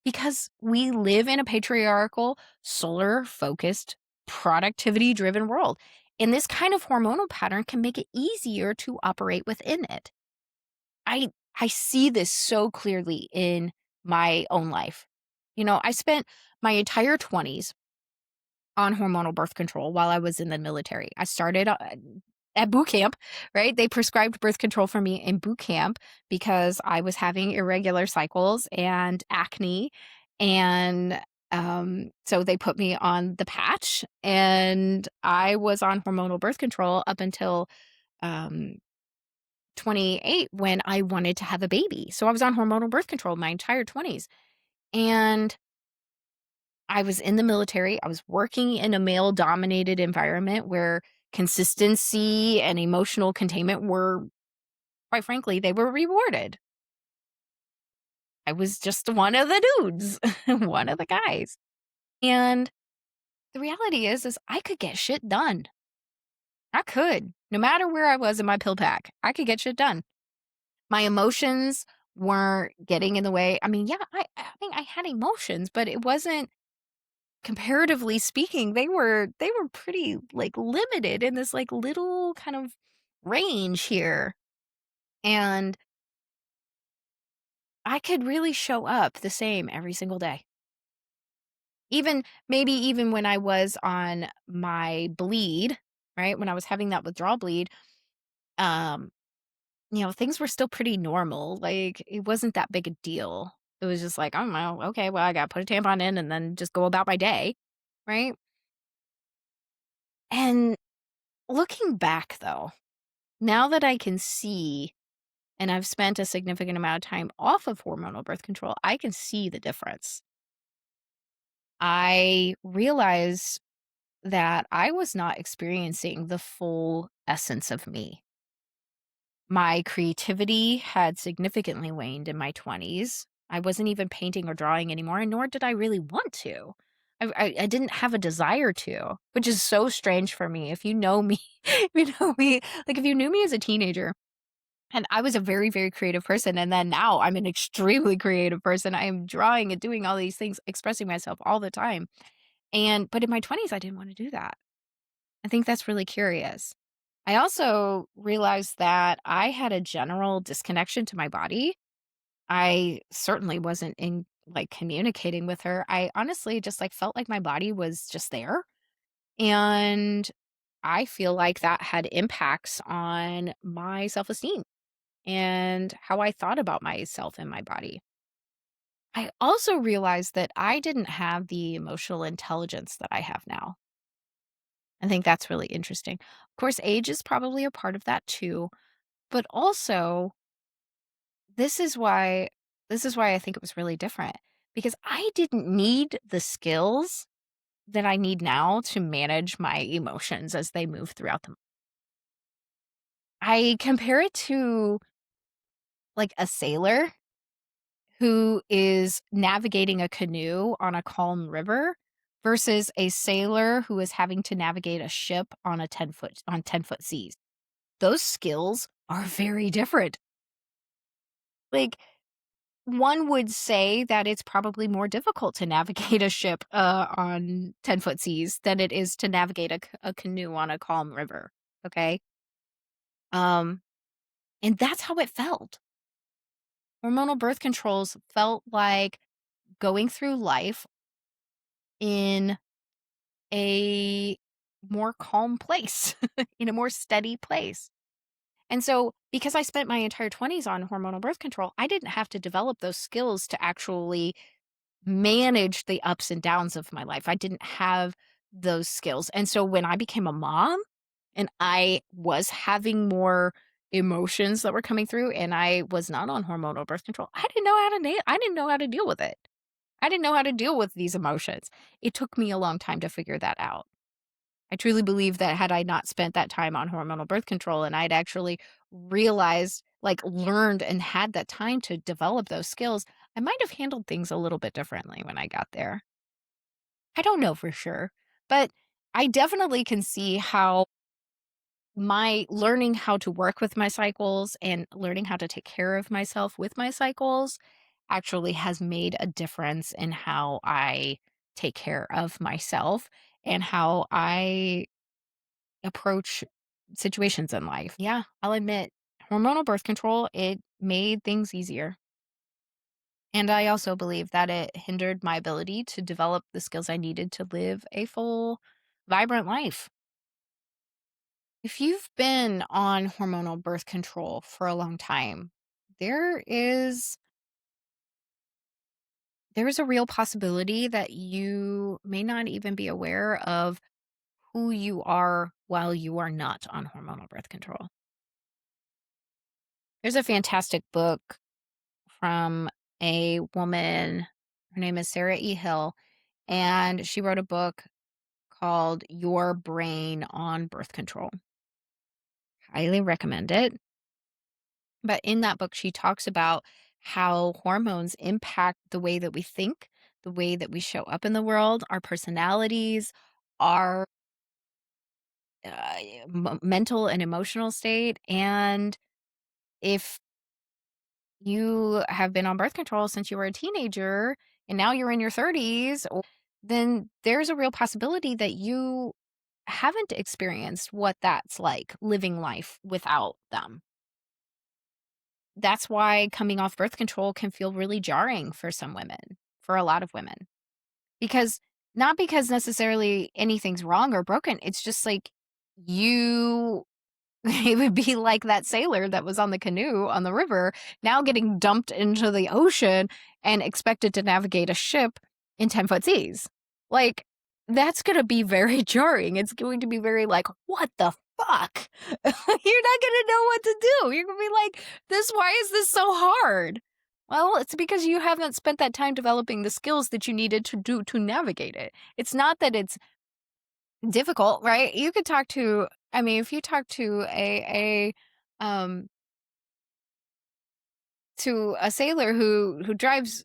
Because we live in a patriarchal, solar focused, productivity driven world. And this kind of hormonal pattern can make it easier to operate within it. I see this so clearly in my own life. I spent my entire 20s on hormonal birth control while I was in the military. I started at boot camp, right? They prescribed birth control for me in boot camp because I was having irregular cycles and acne. And so they put me on the patch, and I was on hormonal birth control up until um, 28 when I wanted to have a baby. So I was on hormonal birth control my entire 20s. And I was in the military. I was working in a male dominated environment where consistency and emotional containment were, quite frankly, they were rewarded. I was just one of the dudes, one of the guys. And the reality is I could get shit done. I could. No matter where I was in my pill pack, I could get shit done. My emotions weren't getting in the way. I mean, yeah, I I had emotions, but it wasn't, comparatively speaking, they were pretty, like, limited in this, like, little kind of range here, and I could really show up the same every single day. Even maybe even when I was on my bleed, right? When I was having that withdrawal bleed, um, things were still pretty normal, like, it wasn't that big a deal. It was just like, "Oh, well, okay, well, I gotta put a tampon in and then just go about my day," right? And looking back, though, now that I can see and I've spent a significant amount of time off of hormonal birth control, I can see the difference. I realize that I was not experiencing the full essence of me. My creativity had significantly waned in my 20s. I wasn't even painting or drawing anymore, and nor did I really want to. I didn't have a desire to, which is so strange for me. If you know me, if you know me, like if you knew me as a teenager, and I was a very, very creative person, and then now I'm an extremely creative person. I am drawing and doing all these things, expressing myself all the time. But in my 20s, I didn't want to do that. I think that's really curious. I also realized that I had a general disconnection to my body. I certainly wasn't in like communicating with her. I honestly just like felt like my body was just there. And I feel like that had impacts on my self esteem and how I thought about myself and my body. I also realized that I didn't have the emotional intelligence that I have now. I think that's really interesting. Of course, age is probably a part of that too, but also this is why this is why I think it was really different because I didn't need the skills that I need now to manage my emotions as they move throughout them. I compare it to like a sailor who is navigating a canoe on a calm river versus a sailor who is having to navigate a ship on a 10-foot seas. Those skills are very different. Like, one would say that it's probably more difficult to navigate a ship, on 10-foot seas than it is to navigate a canoe on a calm river, okay? Um, and that's how it felt. Hormonal birth controls felt like going through life in a more calm place, in a more steady place. And so, because I spent my entire 20s on hormonal birth control, I didn't have to develop those skills to actually manage the ups and downs of my life. I didn't have those skills. And so, when I became a mom and I was having more emotions that were coming through and I was not on hormonal birth control, I didn't know how to deal with it. I didn't know how to deal with these emotions. It took me a long time to figure that out. I truly believe that had I not spent that time on hormonal birth control and I'd actually realized, like learned and had that time to develop those skills, I might have handled things a little bit differently when I got there. I don't know for sure, but I definitely can see how my learning how to work with my cycles and learning how to take care of myself with my cycles actually has made a difference in how I take care of myself and how I approach situations in life. Yeah, I'll admit hormonal birth control, it made things easier. And I also believe that it hindered my ability to develop the skills I needed to live a full, vibrant life. If you've been on hormonal birth control for a long time, there is there's a real possibility that you may not even be aware of who you are while you are not on hormonal birth control. There's a fantastic book from a woman, her name is Sarah E. Hill, and she wrote a book called Your Brain on Birth Control. Highly recommend it. But in that book, she talks about how hormones impact the way that we think, the way that we show up in the world, our personalities, our mental and emotional state. And if you have been on birth control since you were a teenager and now you're in your 30s, then there's a real possibility that you haven't experienced what that's like living life without them. That's why coming off birth control can feel really jarring for some women, for a lot of women. Because not because necessarily anything's wrong or broken, it's just like you it would be like that sailor that was on the canoe on the river, now getting dumped into the ocean and expected to navigate a ship in 10-foot seas. Like, that's gonna be very jarring. It's going to be very like, "What the fuck?" You're not gonna know what to do. You're gonna be like, why is this so hard?" Well, it's because you haven't spent that time developing the skills that you needed to navigate it. It's not that it's difficult, right? You could talk to I mean, if you talk um to a sailor who drives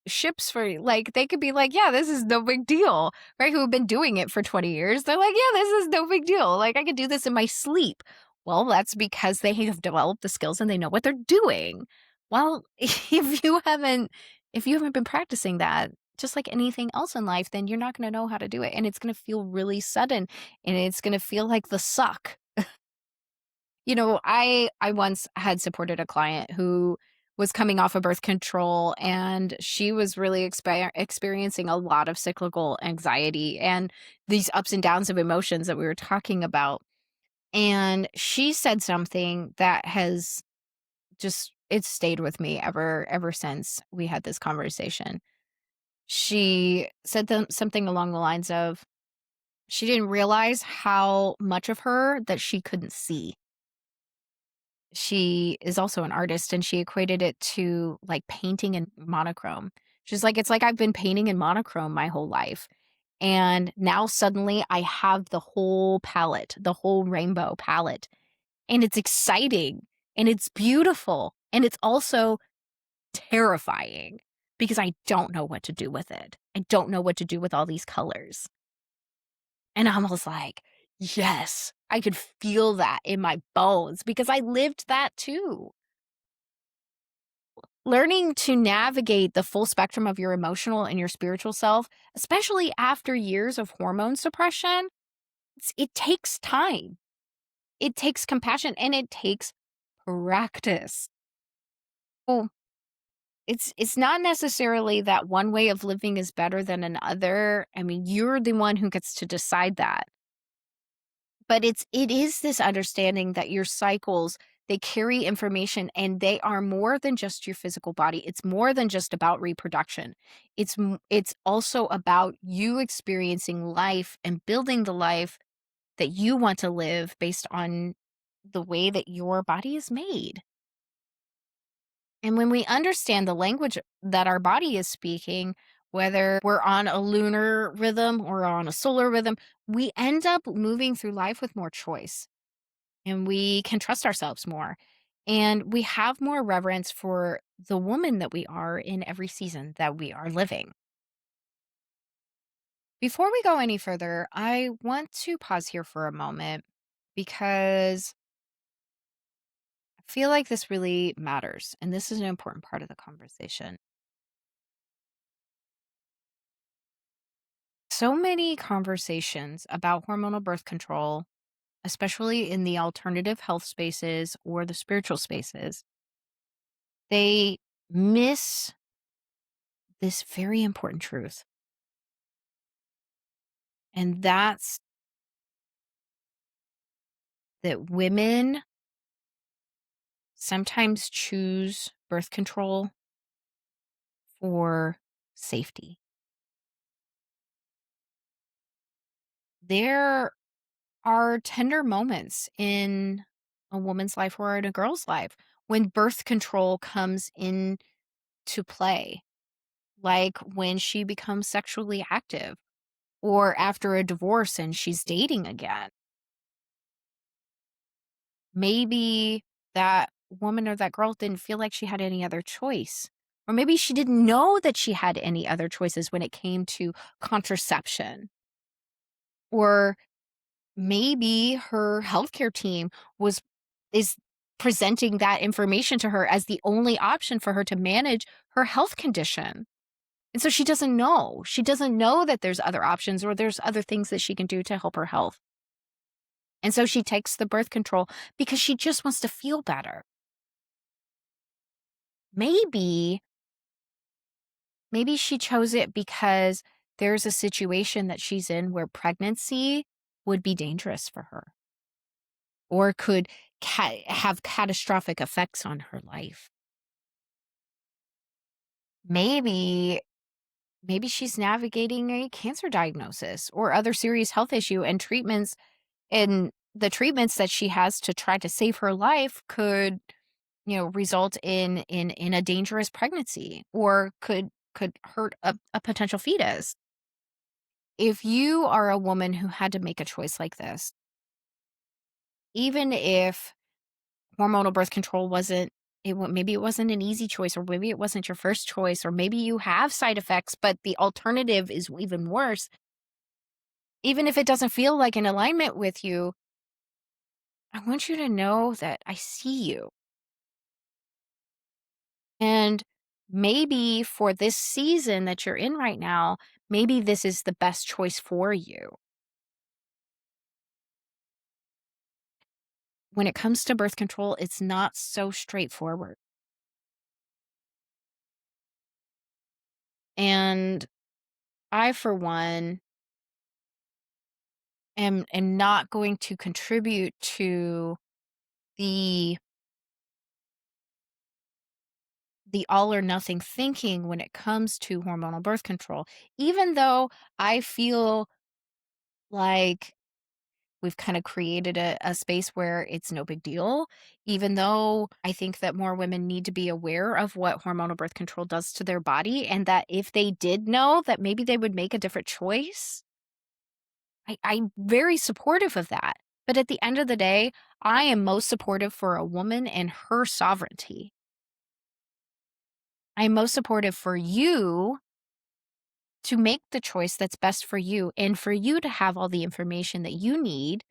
ships for like they could be like, "Yeah, this is no big deal." Right? Who have been doing it for 20 years. They're like, "Yeah, this is no big deal. Like I could do this in my sleep." Well, that's because they have developed the skills and they know what they're doing. Well, if you haven't been practicing that, just like anything else in life, then you're not going to know how to do it and it's going to feel really sudden and it's going to feel like the suck. I once had supported a client who was coming off of birth control and she was really experiencing a lot of cyclical anxiety and these ups and downs of emotions that we were talking about. And she said something that has just it's stayed with me ever since we had this conversation. She said something along the lines of she didn't realize how much of her that she couldn't see. She is also an artist, and she equated it to, like, painting in monochrome. She's like, "It's like I've been painting in monochrome my whole life, and now suddenly I have the whole palette, the whole rainbow palette, and it's exciting, and it's beautiful, and it's also terrifying because I don't know what to do with it. I don't know what to do with all these colors." And I was like, "Yes, I could feel that in my bones because I lived that too." Learning to navigate the full spectrum of your emotional and your spiritual self, especially after years of hormone suppression, it takes time. It takes compassion and it takes practice. So it's not necessarily that one way of living is better than another. I mean, you're the one who gets to decide that. But it is this understanding that your cycles, they carry information and they are more than just your physical body. It's more than just about reproduction. It's also about you experiencing life and building the life that you want to live based on the way that your body is made. And when we understand the language that our body is speaking, whether we're on a lunar rhythm or on a solar rhythm, we end up moving through life with more choice and we can trust ourselves more. And we have more reverence for the woman that we are in every season that we are living. Before we go any further, I want to pause here for a moment because I feel like this really matters. And this is an important part of the conversation. So many conversations about hormonal birth control, especially in the alternative health spaces or the spiritual spaces, they miss this very important truth. And that's that women sometimes choose birth control for safety. There are tender moments in a woman's life or in a girl's life when birth control comes into play. like when she becomes sexually active or after a divorce and she's dating again. Maybe that woman or that girl didn't feel like she had any other choice. Or maybe she didn't know that she had any other choices when it came to contraception. Or maybe her healthcare team was is presenting that information to her as the only option for her to manage her health condition. And so she doesn't know. She doesn't know that there's other options or there's other things that she can do to help her health. And so she takes the birth control because she just wants to feel better. Maybe maybe she chose it because there's a situation that she's in where pregnancy would be dangerous for her or could have catastrophic effects on her life. Maybe maybe she's navigating a cancer diagnosis or other serious health issue and the treatments that she has to try to save her life could, result in a dangerous pregnancy or could hurt a potential fetus. If you are a woman who had to make a choice like this, even if hormonal birth control wasn't maybe it wasn't an easy choice or maybe it wasn't your first choice or maybe you have side effects but the alternative is even worse, even if it doesn't feel like in alignment with you, I want you to know that I see you. And maybe for this season that you're in right now, maybe this is the best choice for you. When it comes to birth control, it's not so straightforward. And I, for one, am not going to contribute to the all or nothing thinking when it comes to hormonal birth control. Even though I feel like we've kind of created a space where it's no big deal, even though I think that more women need to be aware of what hormonal birth control does to their body, and that if they did know, that maybe they would make a different choice. I'm very supportive of that. But at the end of the day, I am most supportive for a woman and her sovereignty. I'm most supportive for you to make the choice that's best for you and for you to have all the information that you need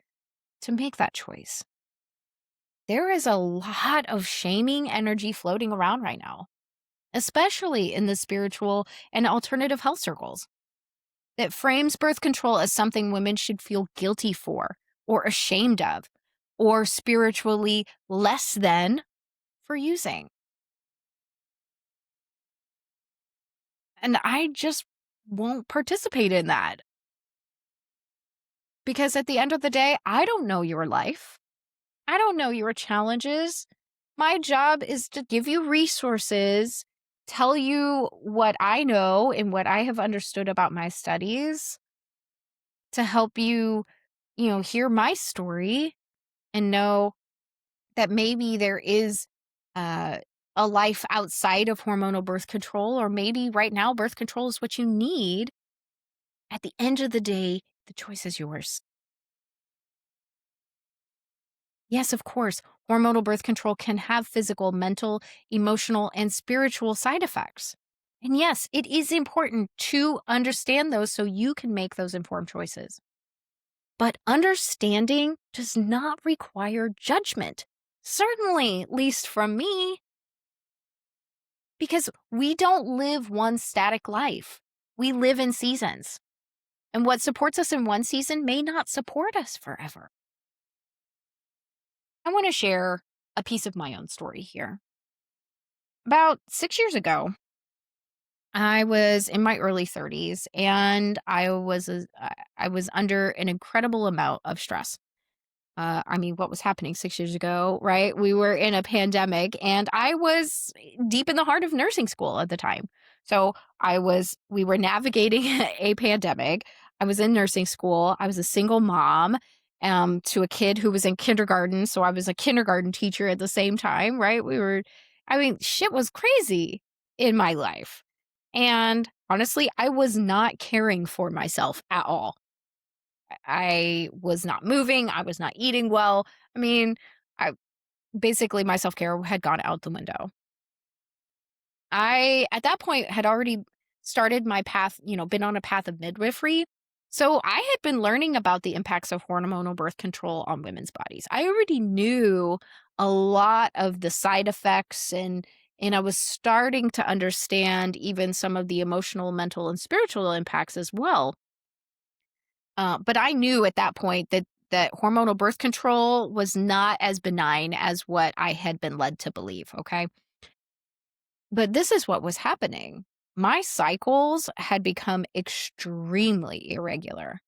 to make that choice. There is a lot of shaming energy floating around right now, especially in the spiritual and alternative health circles, that frames birth control as something women should feel guilty for or ashamed of or spiritually less than for using. And I just won't participate in that because at the end of the day, I don't know your life. I don't know your challenges. My job is to give you resources, tell you what I know and what I have understood about my studies to help you, hear my story and know that maybe there is uh, a life outside of hormonal birth control, or maybe right now birth control is what you need. At the end of the day, the choice is yours. Yes, of course, hormonal birth control can have physical, mental, emotional, and spiritual side effects. And yes, it is important to understand those so you can make those informed choices. But understanding does not require judgment. Certainly, least from me, because we don't live one static life. We live in seasons. And what supports us in one season may not support us forever. I want to share a piece of my own story here. About 6 years ago, I was in my early 30s and I was under an incredible amount of stress. I mean, what was happening 6 years ago, right? We were in a pandemic and I was deep in the heart of nursing school at the time. So we were navigating a pandemic. I was in nursing school. I was a single mom to a kid who was in kindergarten. So I was a kindergarten teacher at the same time, right? I mean, shit was crazy in my life. And honestly, I was not caring for myself at all. I was not moving, I was not eating well. I mean, I basically my self-care had gone out the window. I, at that point, had already started my path, been on a path of midwifery. So I had been learning about the impacts of hormonal birth control on women's bodies. I already knew a lot of the side effects, and I was starting to understand even some of the emotional, mental, and spiritual impacts as well. But I knew at that point that hormonal birth control was not as benign as what I had been led to believe. Okay. But this is what was happening. My cycles had become extremely irregular.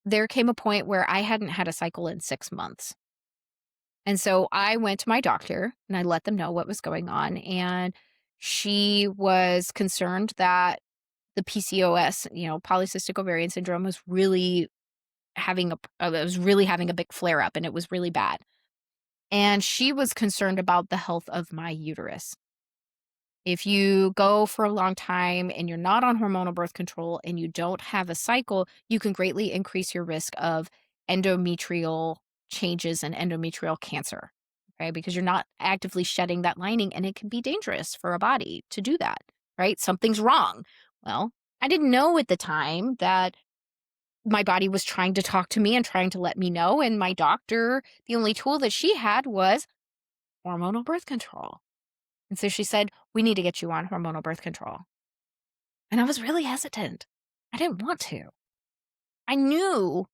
There came a point where I hadn't had a cycle in 6 months. And so I went to my doctor and I let them know what was going on. And she was concerned that the PCOS, polycystic ovarian syndrome, was really having a big flare up and it was really bad. And she was concerned about the health of my uterus. If you go for a long time and you're not on hormonal birth control and you don't have a cycle, you can greatly increase your risk of endometrial changes and endometrial cancer. Okay. Because you're not actively shedding that lining and it can be dangerous for a body to do that. Right. Something's wrong. Well, I didn't know at the time that my body was trying to talk to me and trying to let me know. And my doctor, the only tool that she had was hormonal birth control. And so she said, "We need to get you on hormonal birth control." And I was really hesitant. I didn't want to. I knew,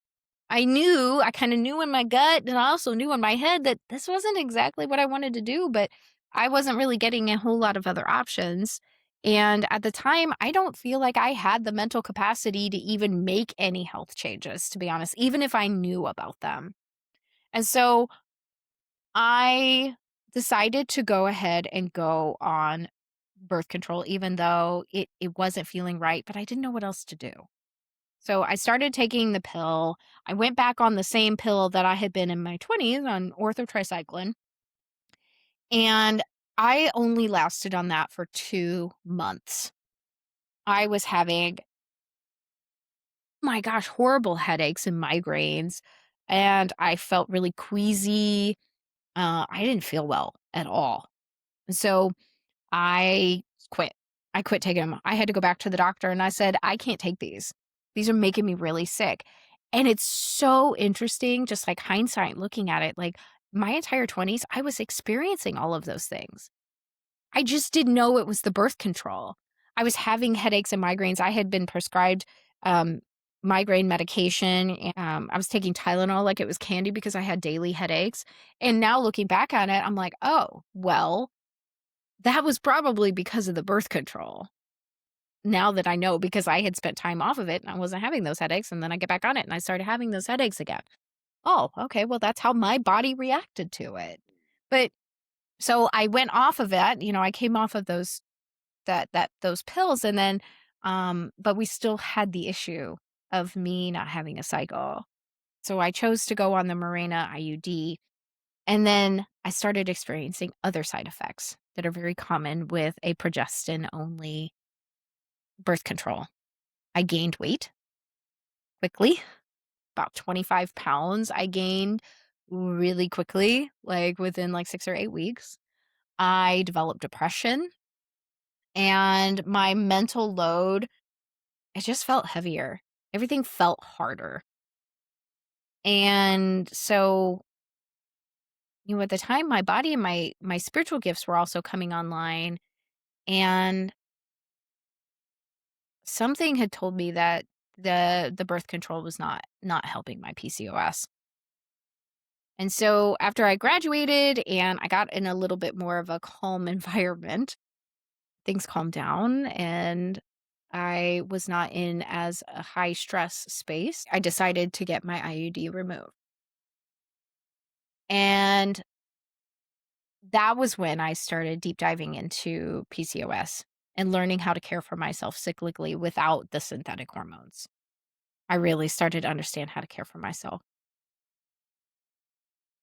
I kind of knew in my gut, and I also knew in my head that this wasn't exactly what I wanted to do, but I wasn't really getting a whole lot of other options. And at the time, I don't feel like I had the mental capacity to even make any health changes, to be honest, even if I knew about them. And so I decided to go ahead and go on birth control, even though it wasn't feeling right, but I didn't know what else to do. So I started taking the pill. I went back on the same pill that I had been in my 20s on orthotricycline. And I only lasted on that for 2 months. I was having, my gosh, horrible headaches and migraines. And I felt really queasy. I didn't feel well at all. And so I quit. I quit taking them. I had to go back to the doctor and I said, "I can't take these. These are making me really sick." And it's so interesting, just like hindsight looking at it, like my entire 20s, I was experiencing all of those things. I just didn't know it was the birth control. I was having headaches and migraines. I had been prescribed um, migraine medication. I was taking Tylenol like it was candy because I had daily headaches. And now looking back on it, I'm like, oh, well, that was probably because of the birth control. Now that I know, because I had spent time off of it and I wasn't having those headaches, and then I get back on it and I started having those headaches again. Oh, okay, well, that's how my body reacted to it. But so I went off of it, I came off of those pills, and then but we still had the issue of me not having a cycle. So I chose to go on the Mirena IUD. And then I started experiencing other side effects that are very common with a progestin only birth control. I gained weight quickly, about 25 pounds I gained really quickly, like within like 6 or 8 weeks. I developed depression, and my mental load, it just felt heavier. Everything felt harder. And so, at the time, my body and my spiritual gifts were also coming online, and something had told me that the birth control was not helping my PCOS. And so after I graduated and I got in a little bit more of a calm environment, things calmed down and I was not in as a high stress space. I decided to get my IUD removed. And that was when I started deep diving into PCOS and learning how to care for myself cyclically without the synthetic hormones. I really started to understand how to care for myself.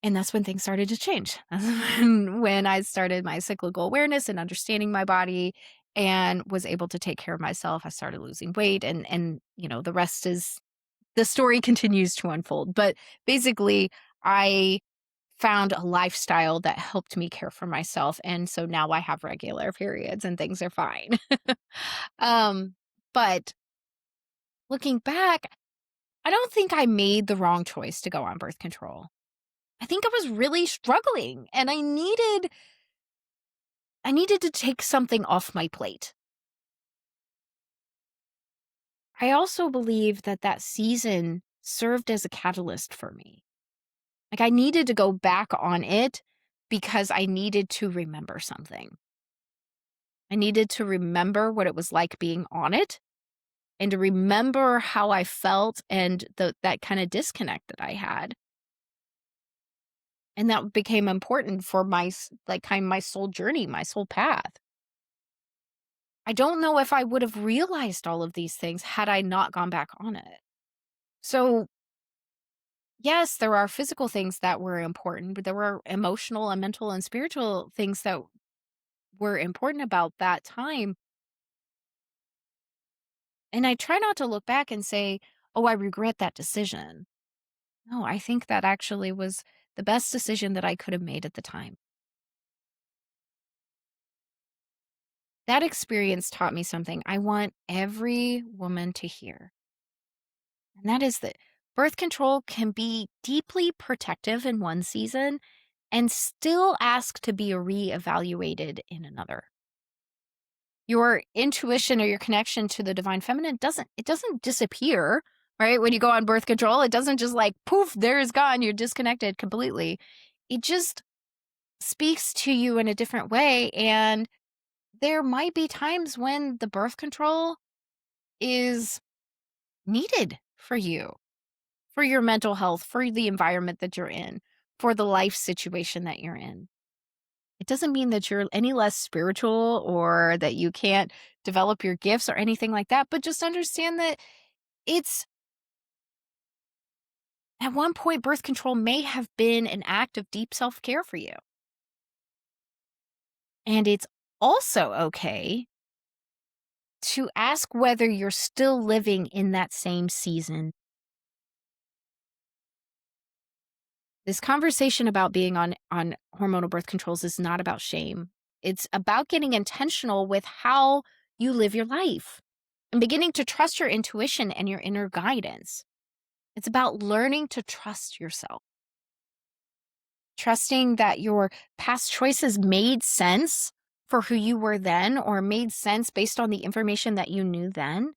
And that's when things started to change. That's when I started my cyclical awareness and understanding my body. and was able to take care of myself. I started losing weight and the rest is the story continues to unfold. But basically, I found a lifestyle that helped me care for myself, and so now I have regular periods and things are fine. um, but looking back, I don't think I made the wrong choice to go on birth control. I think I was really struggling and I needed to take something off my plate. I also believe that that season served as a catalyst for me. Like, I needed to go back on it because I needed to remember something. I needed to remember what it was like being on it and to remember how I felt and that kind of disconnect that I had. And that became important for like kind of my soul journey, my soul path. I don't know if I would have realized all of these things had I not gone back on it. So, yes, there are physical things that were important, but there were emotional and mental and spiritual things that were important about that time. And I try not to look back and say, oh, I regret that decision. No, I think that actually was the best decision that I could have made at the time. That experience taught me something I want every woman to hear. And that is that birth control can be deeply protective in one season and still ask to be reevaluated in another. Your intuition or your connection to the divine feminine doesn't disappear, right? When you go on birth control, it doesn't just like poof, there is gone, you're disconnected completely. It just speaks to you in a different way, and there might be times when the birth control is needed for you, for your mental health, for the environment that you're in, for the life situation that you're in. It doesn't mean that you're any less spiritual or that you can't develop your gifts or anything like that, but just understand that it's at one point, birth control may have been an act of deep self care for you. And it's also okay to ask whether you're still living in that same season. This conversation about being on hormonal birth controls is not about shame. It's about getting intentional with how you live your life and beginning to trust your intuition and your inner guidance. It's about learning to trust yourself, trusting that your past choices made sense for who you were then or made sense based on the information that you knew then,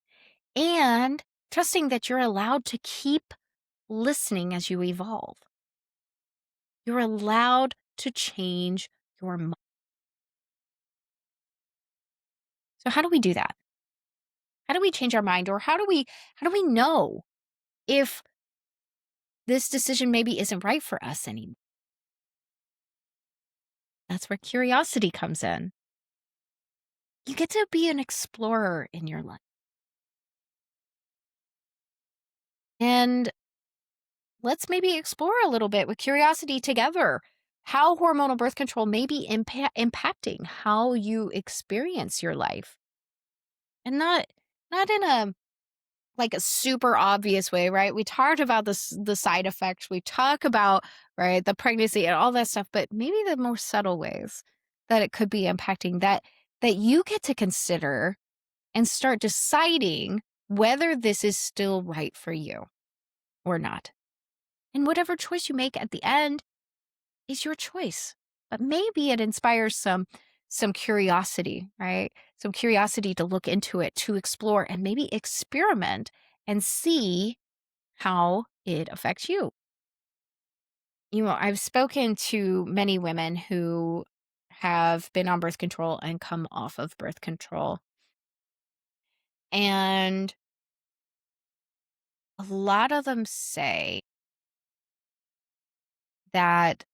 and trusting that you're allowed to keep listening as you evolve. You're allowed to change your mind. So how do we do that? How do we change our mind, or how do we know if this decision maybe isn't right for us anymore? That's where curiosity comes in. You get to be an explorer in your life. And let's maybe explore a little bit with curiosity together how hormonal birth control may be impacting how you experience your life. And not in a like a super obvious way, right? We talked about the side effects. We talk about, right, the pregnancy and all that stuff, but maybe the more subtle ways that it could be impacting that you get to consider and start deciding whether this is still right for you or not. And whatever choice you make at the end is your choice. But maybe it inspires some curiosity, right? Some curiosity to look into it, to explore and maybe experiment and see how it affects you. I've spoken to many women who have been on birth control and come off of birth control. And a lot of them say that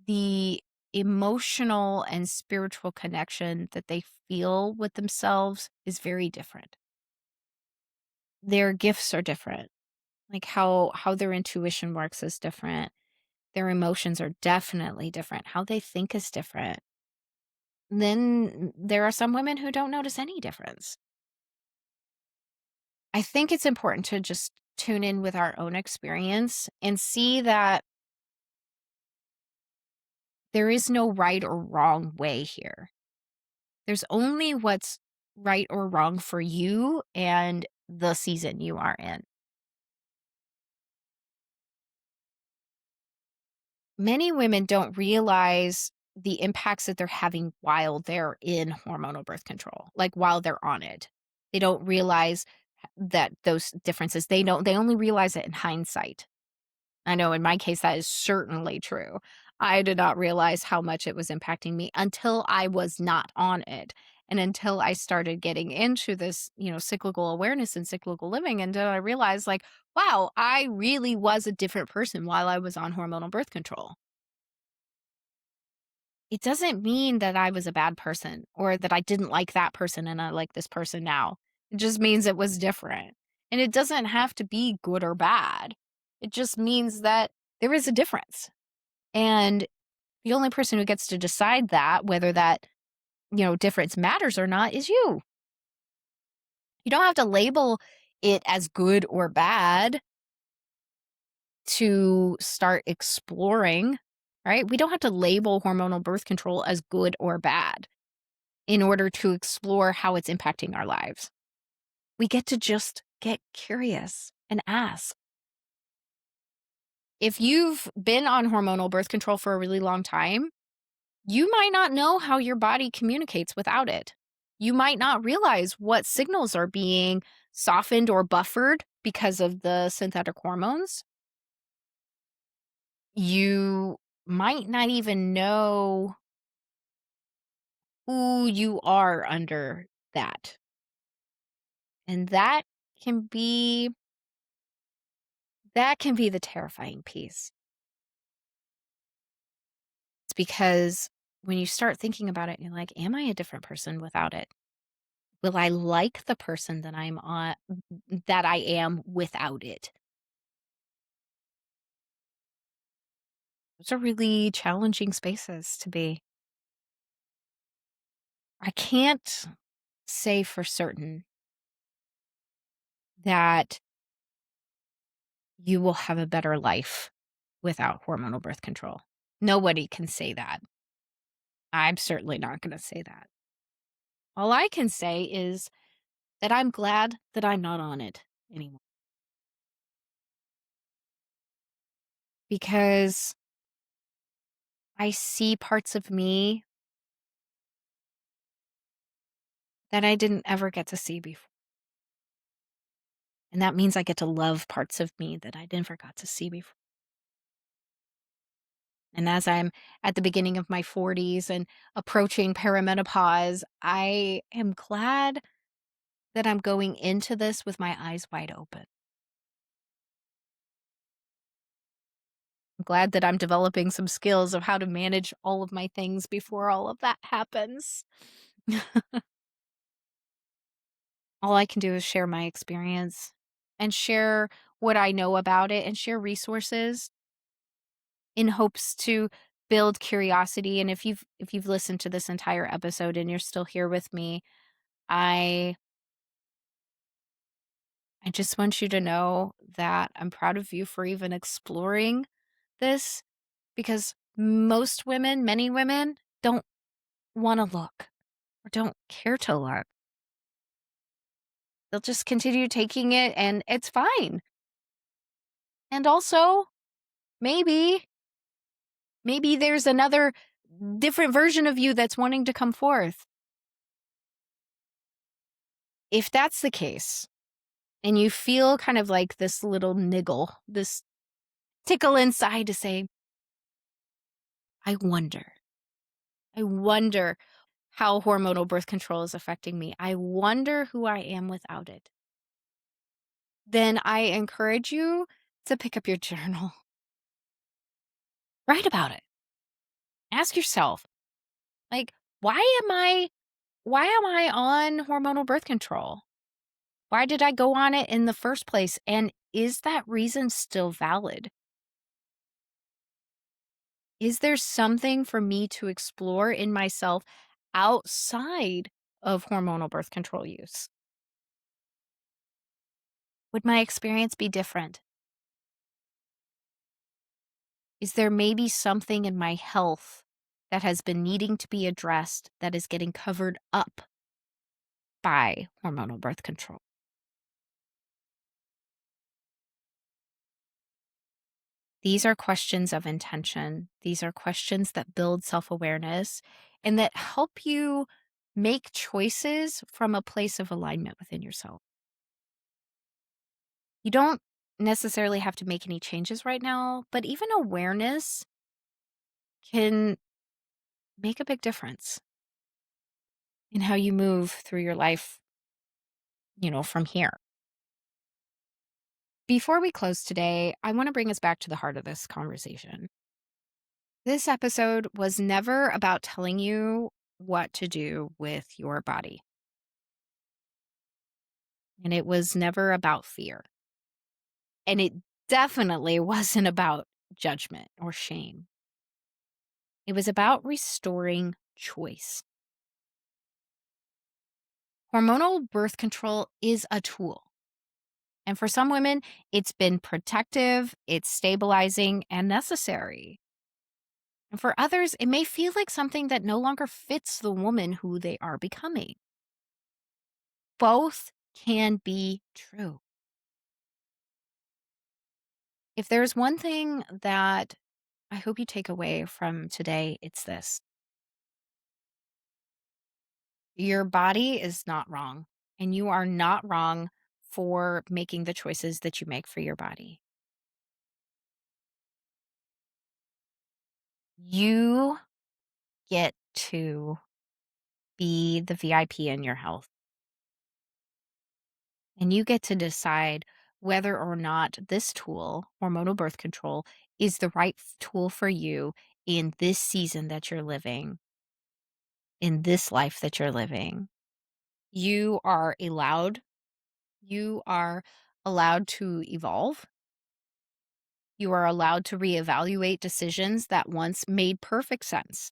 the emotional and spiritual connection that they feel with themselves is very different. Their gifts are different. Like how their intuition works is different. Their emotions are definitely different. How they think is different. then there are some women who don't notice any difference. I think it's important to just tune in with our own experience and see that there is no right or wrong way here. There's only what's right or wrong for you and the season you are in. Many women don't realize the impacts that they're having while they're in hormonal birth control, like while they're on it. They don't realize that those differences, they only realize it in hindsight. I know in my case that is certainly true. I did not realize how much it was impacting me until I was not on it. And until I started getting into this, cyclical awareness and cyclical living. And then I realized, like, wow, I really was a different person while I was on hormonal birth control. It doesn't mean that I was a bad person or that I didn't like that person and I like this person now. It just means it was different. And it doesn't have to be good or bad. It just means that there is a difference. And the only person who gets to decide that, whether that, difference matters or not, is you. You don't have to label it as good or bad to start exploring, right? We don't have to label hormonal birth control as good or bad in order to explore how it's impacting our lives. We get to just get curious and ask. If you've been on hormonal birth control for a really long time, you might not know how your body communicates without it. You might not realize what signals are being softened or buffered because of the synthetic hormones. You might not even know who you are under that. And can be that can be the terrifying piece. It's because when you start thinking about it, you're like, am I a different person without it? Will I like the person that I am without it? Those are really challenging spaces to be. I can't say for certain that you will have a better life without hormonal birth control. Nobody can say that. I'm certainly not going to say that. All I can say is that I'm glad that I'm not on it anymore because I see parts of me that I didn't ever get to see before. And that means I get to love parts of me that I never got to see before. And as I'm at the beginning of my 40s and approaching perimenopause, I am glad that I'm going into this with my eyes wide open. I'm glad that I'm developing some skills of how to manage all of my things before all of that happens. All I can do is share my experience and share what I know about it and share resources in hopes to build curiosity. And if you've listened to this entire episode and you're still here with me, I I just want you to know that I'm proud of you for even exploring this because most women, many women don't want to look or don't care to look. They'll just continue taking it and it's fine. And also, maybe maybe there's another different version of you that's wanting to come forth. If that's the case, and you feel kind of like this little niggle, this tickle inside to say, I wonder, I wonder how hormonal birth control is affecting me. I wonder who I am without it. Then I encourage you to pick up your journal. Write about it. Ask yourself, like, why am I on hormonal birth control? Why did I go on it in the first place? And is that reason still valid? Is there something for me to explore in myself outside of hormonal birth control use? Would my experience be different? Is there maybe something in my health that has been needing to be addressed that is getting covered up by hormonal birth control? These are questions of intention. These are questions that build self awareness and that help you make choices from a place of alignment within yourself. You don't necessarily have to make any changes right now, but even awareness can make a big difference in how you move through your life, from here. Before we close today, I want to bring us back to the heart of this conversation. This episode was never about telling you what to do with your body, and it was never about fear. And it definitely wasn't about judgment or shame. It was about restoring choice. Hormonal birth control is a tool. And for some women, it's been protective, it's stabilizing, and necessary. And for others, it may feel like something that no longer fits the woman who they are becoming. Both can be true. If there's one thing that I hope you take away from today, it's this: your body is not wrong, and you are not wrong for making the choices that you make for your body. You get to be the VIP in your health, and you get to decide whether or not this tool, hormonal birth control, is the right tool for you in this season that you're living, in this life that you're living. You are allowed, you are allowed to evolve. You are allowed to reevaluate decisions that once made perfect sense.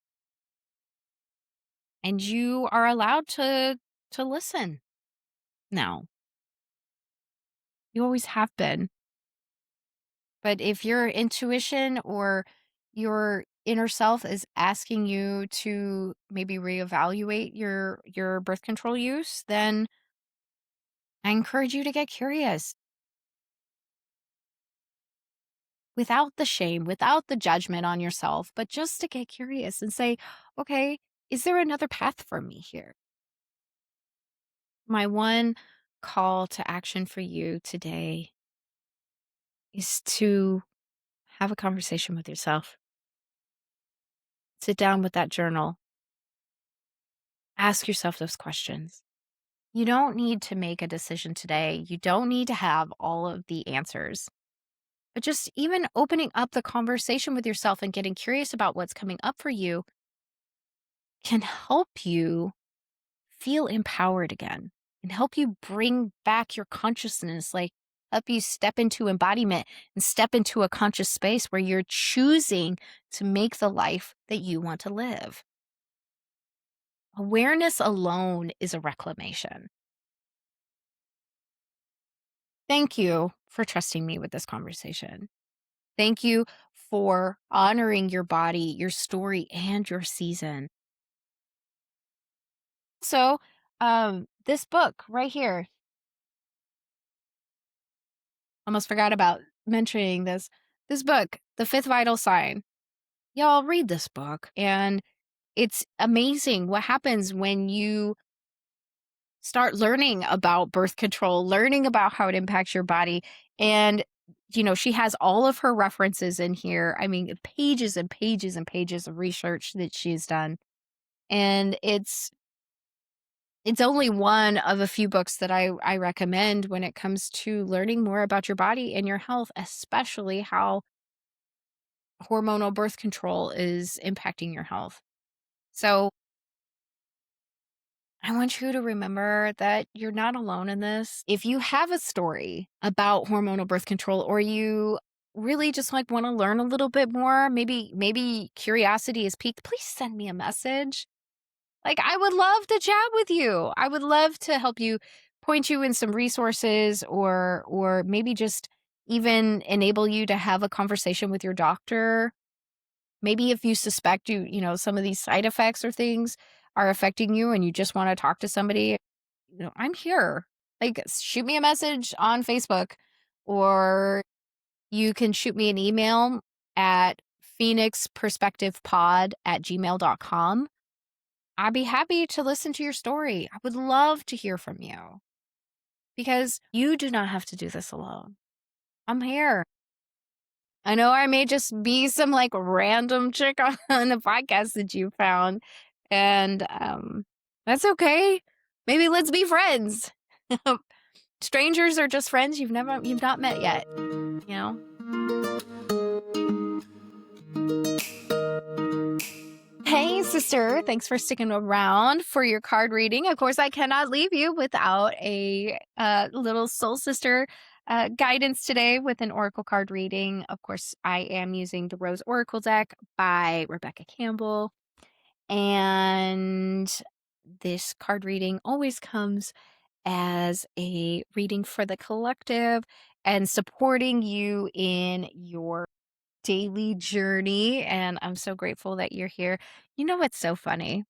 And you are allowed to listen now. You always have been. But if your intuition or your inner self is asking you to maybe reevaluate your birth control use, then I encourage you to get curious without the shame, without the judgment on yourself, but just to get curious and say, okay, is there another path for me here? My one call to action for you today is to have a conversation with yourself. Sit down with that journal. Ask yourself those questions. You don't need to make a decision today. You don't need to have all of the answers. But just even opening up the conversation with yourself and getting curious about what's coming up for you can help you feel empowered again and help you bring back your consciousness, like help you step into embodiment and step into a conscious space where you're choosing to make the life that you want to live. Awareness alone is a reclamation. Thank you for trusting me with this conversation. Thank you for honoring your body, your story, and your season. So, this book right here, almost forgot about mentioning this. This book, The Fifth Vital Sign. Y'all read this book, and it's amazing what happens when you start learning about birth control, learning about how it impacts your body. And, she has all of her references in here. I mean, pages and pages and pages of research that she's done. And it's only one of a few books that I recommend when it comes to learning more about your body and your health, especially how hormonal birth control is impacting your health. So I want you to remember that you're not alone in this. If you have a story about hormonal birth control, or you really just like want to learn a little bit more, maybe curiosity is piqued, please send me a message. Like, I would love to chat with you. I would love to help you, point you in some resources, or maybe just even enable you to have a conversation with your doctor. Maybe if you suspect some of these side effects or things are affecting you and you just want to talk to somebody, I'm here. Like, shoot me a message on Facebook, or you can shoot me an email at phoenixperspectivepod@gmail.com. I'd be happy to listen to your story. I would love to hear from you because you do not have to do this alone. I'm here. I know I may just be some like random chick on a podcast that you found, and that's okay. Maybe let's be friends. Strangers are just friends you've not met yet, you know? Hey, sister. Thanks for sticking around for your card reading. Of course, I cannot leave you without a little soul sister guidance today with an oracle card reading. Of course, I am using the Rose Oracle deck by Rebecca Campbell. And this card reading always comes as a reading for the collective and supporting you in your daily journey, and I'm so grateful that you're here. You know what's so funny?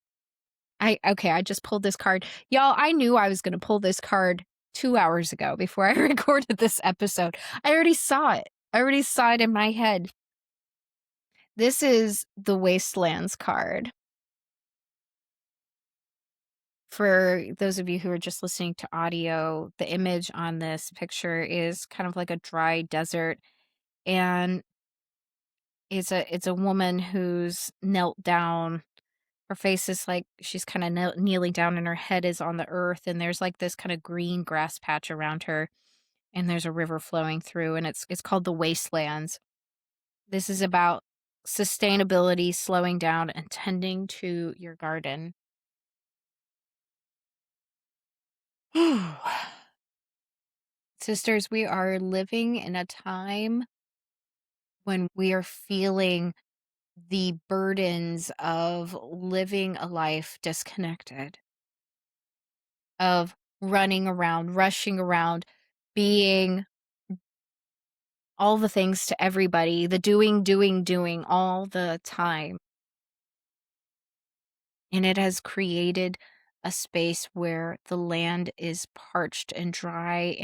I just pulled this card. Y'all, I knew I was going to pull this card 2 hours ago before I recorded this episode. I already saw it. I already saw it in my head. This is the Wastelands card. For those of you who are just listening to audio, the image on this picture is kind of like a dry desert, and it's a woman who's knelt down. Her face is like she's kind of kneeling down, and her head is on the earth, and there's like this kind of green grass patch around her, and there's a river flowing through, and it's called the Wastelands. This is about sustainability, slowing down, and tending to your garden. Sisters, we are living in a time when we are feeling the burdens of living a life disconnected, of running around, rushing around, being all the things to everybody, the doing all the time. And it has created a space where the land is parched and dry,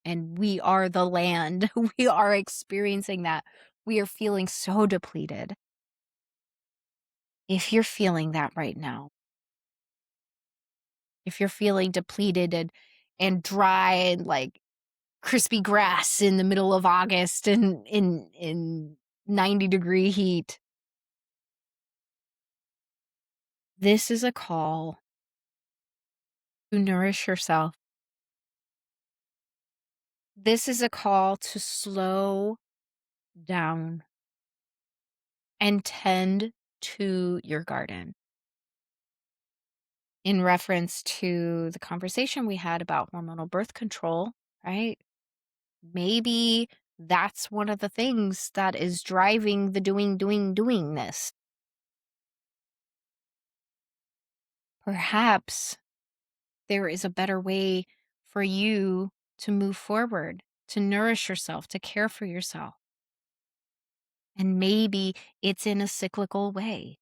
and we are the land. We are experiencing that. We are feeling so depleted. If you're feeling that right now, if you're feeling depleted and dry and like crispy grass in the middle of August and in 90-degree heat, this is a call to nourish yourself. This is a call to slow down and tend to your garden. In reference to the conversation we had about hormonal birth control, right? Maybe that's one of the things that is driving the doingness. Perhaps there is a better way for you to move forward, to nourish yourself, to care for yourself. And maybe it's in a cyclical way.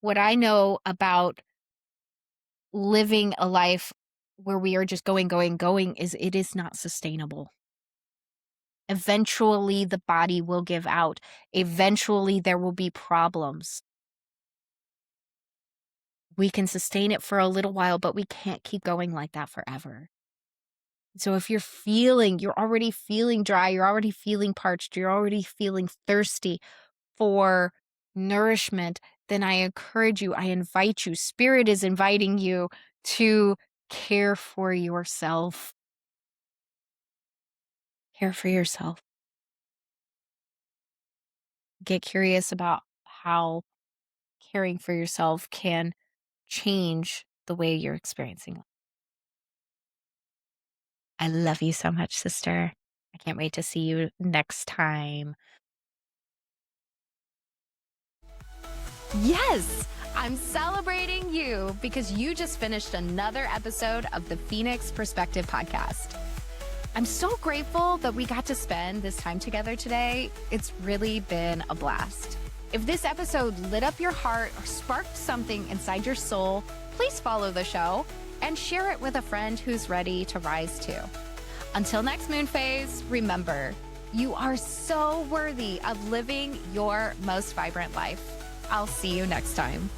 What I know about living a life where we are just going is it is not sustainable. Eventually, the body will give out. Eventually, there will be problems. We can sustain it for a little while, but we can't keep going like that forever. So if you're already feeling dry, you're already feeling parched, you're already feeling thirsty for nourishment, then I encourage you, I invite you, Spirit is inviting you to care for yourself. Care for yourself. Get curious about how caring for yourself can change the way you're experiencing life. I love you so much, sister. I can't wait to see you next time. Yes, I'm celebrating you because you just finished another episode of the Phoenix Perspective podcast. I'm so grateful that we got to spend this time together today. It's really been a blast. If this episode lit up your heart or sparked something inside your soul, please follow the show and share it with a friend who's ready to rise too. Until next moon phase, remember, you are so worthy of living your most vibrant life. I'll see you next time.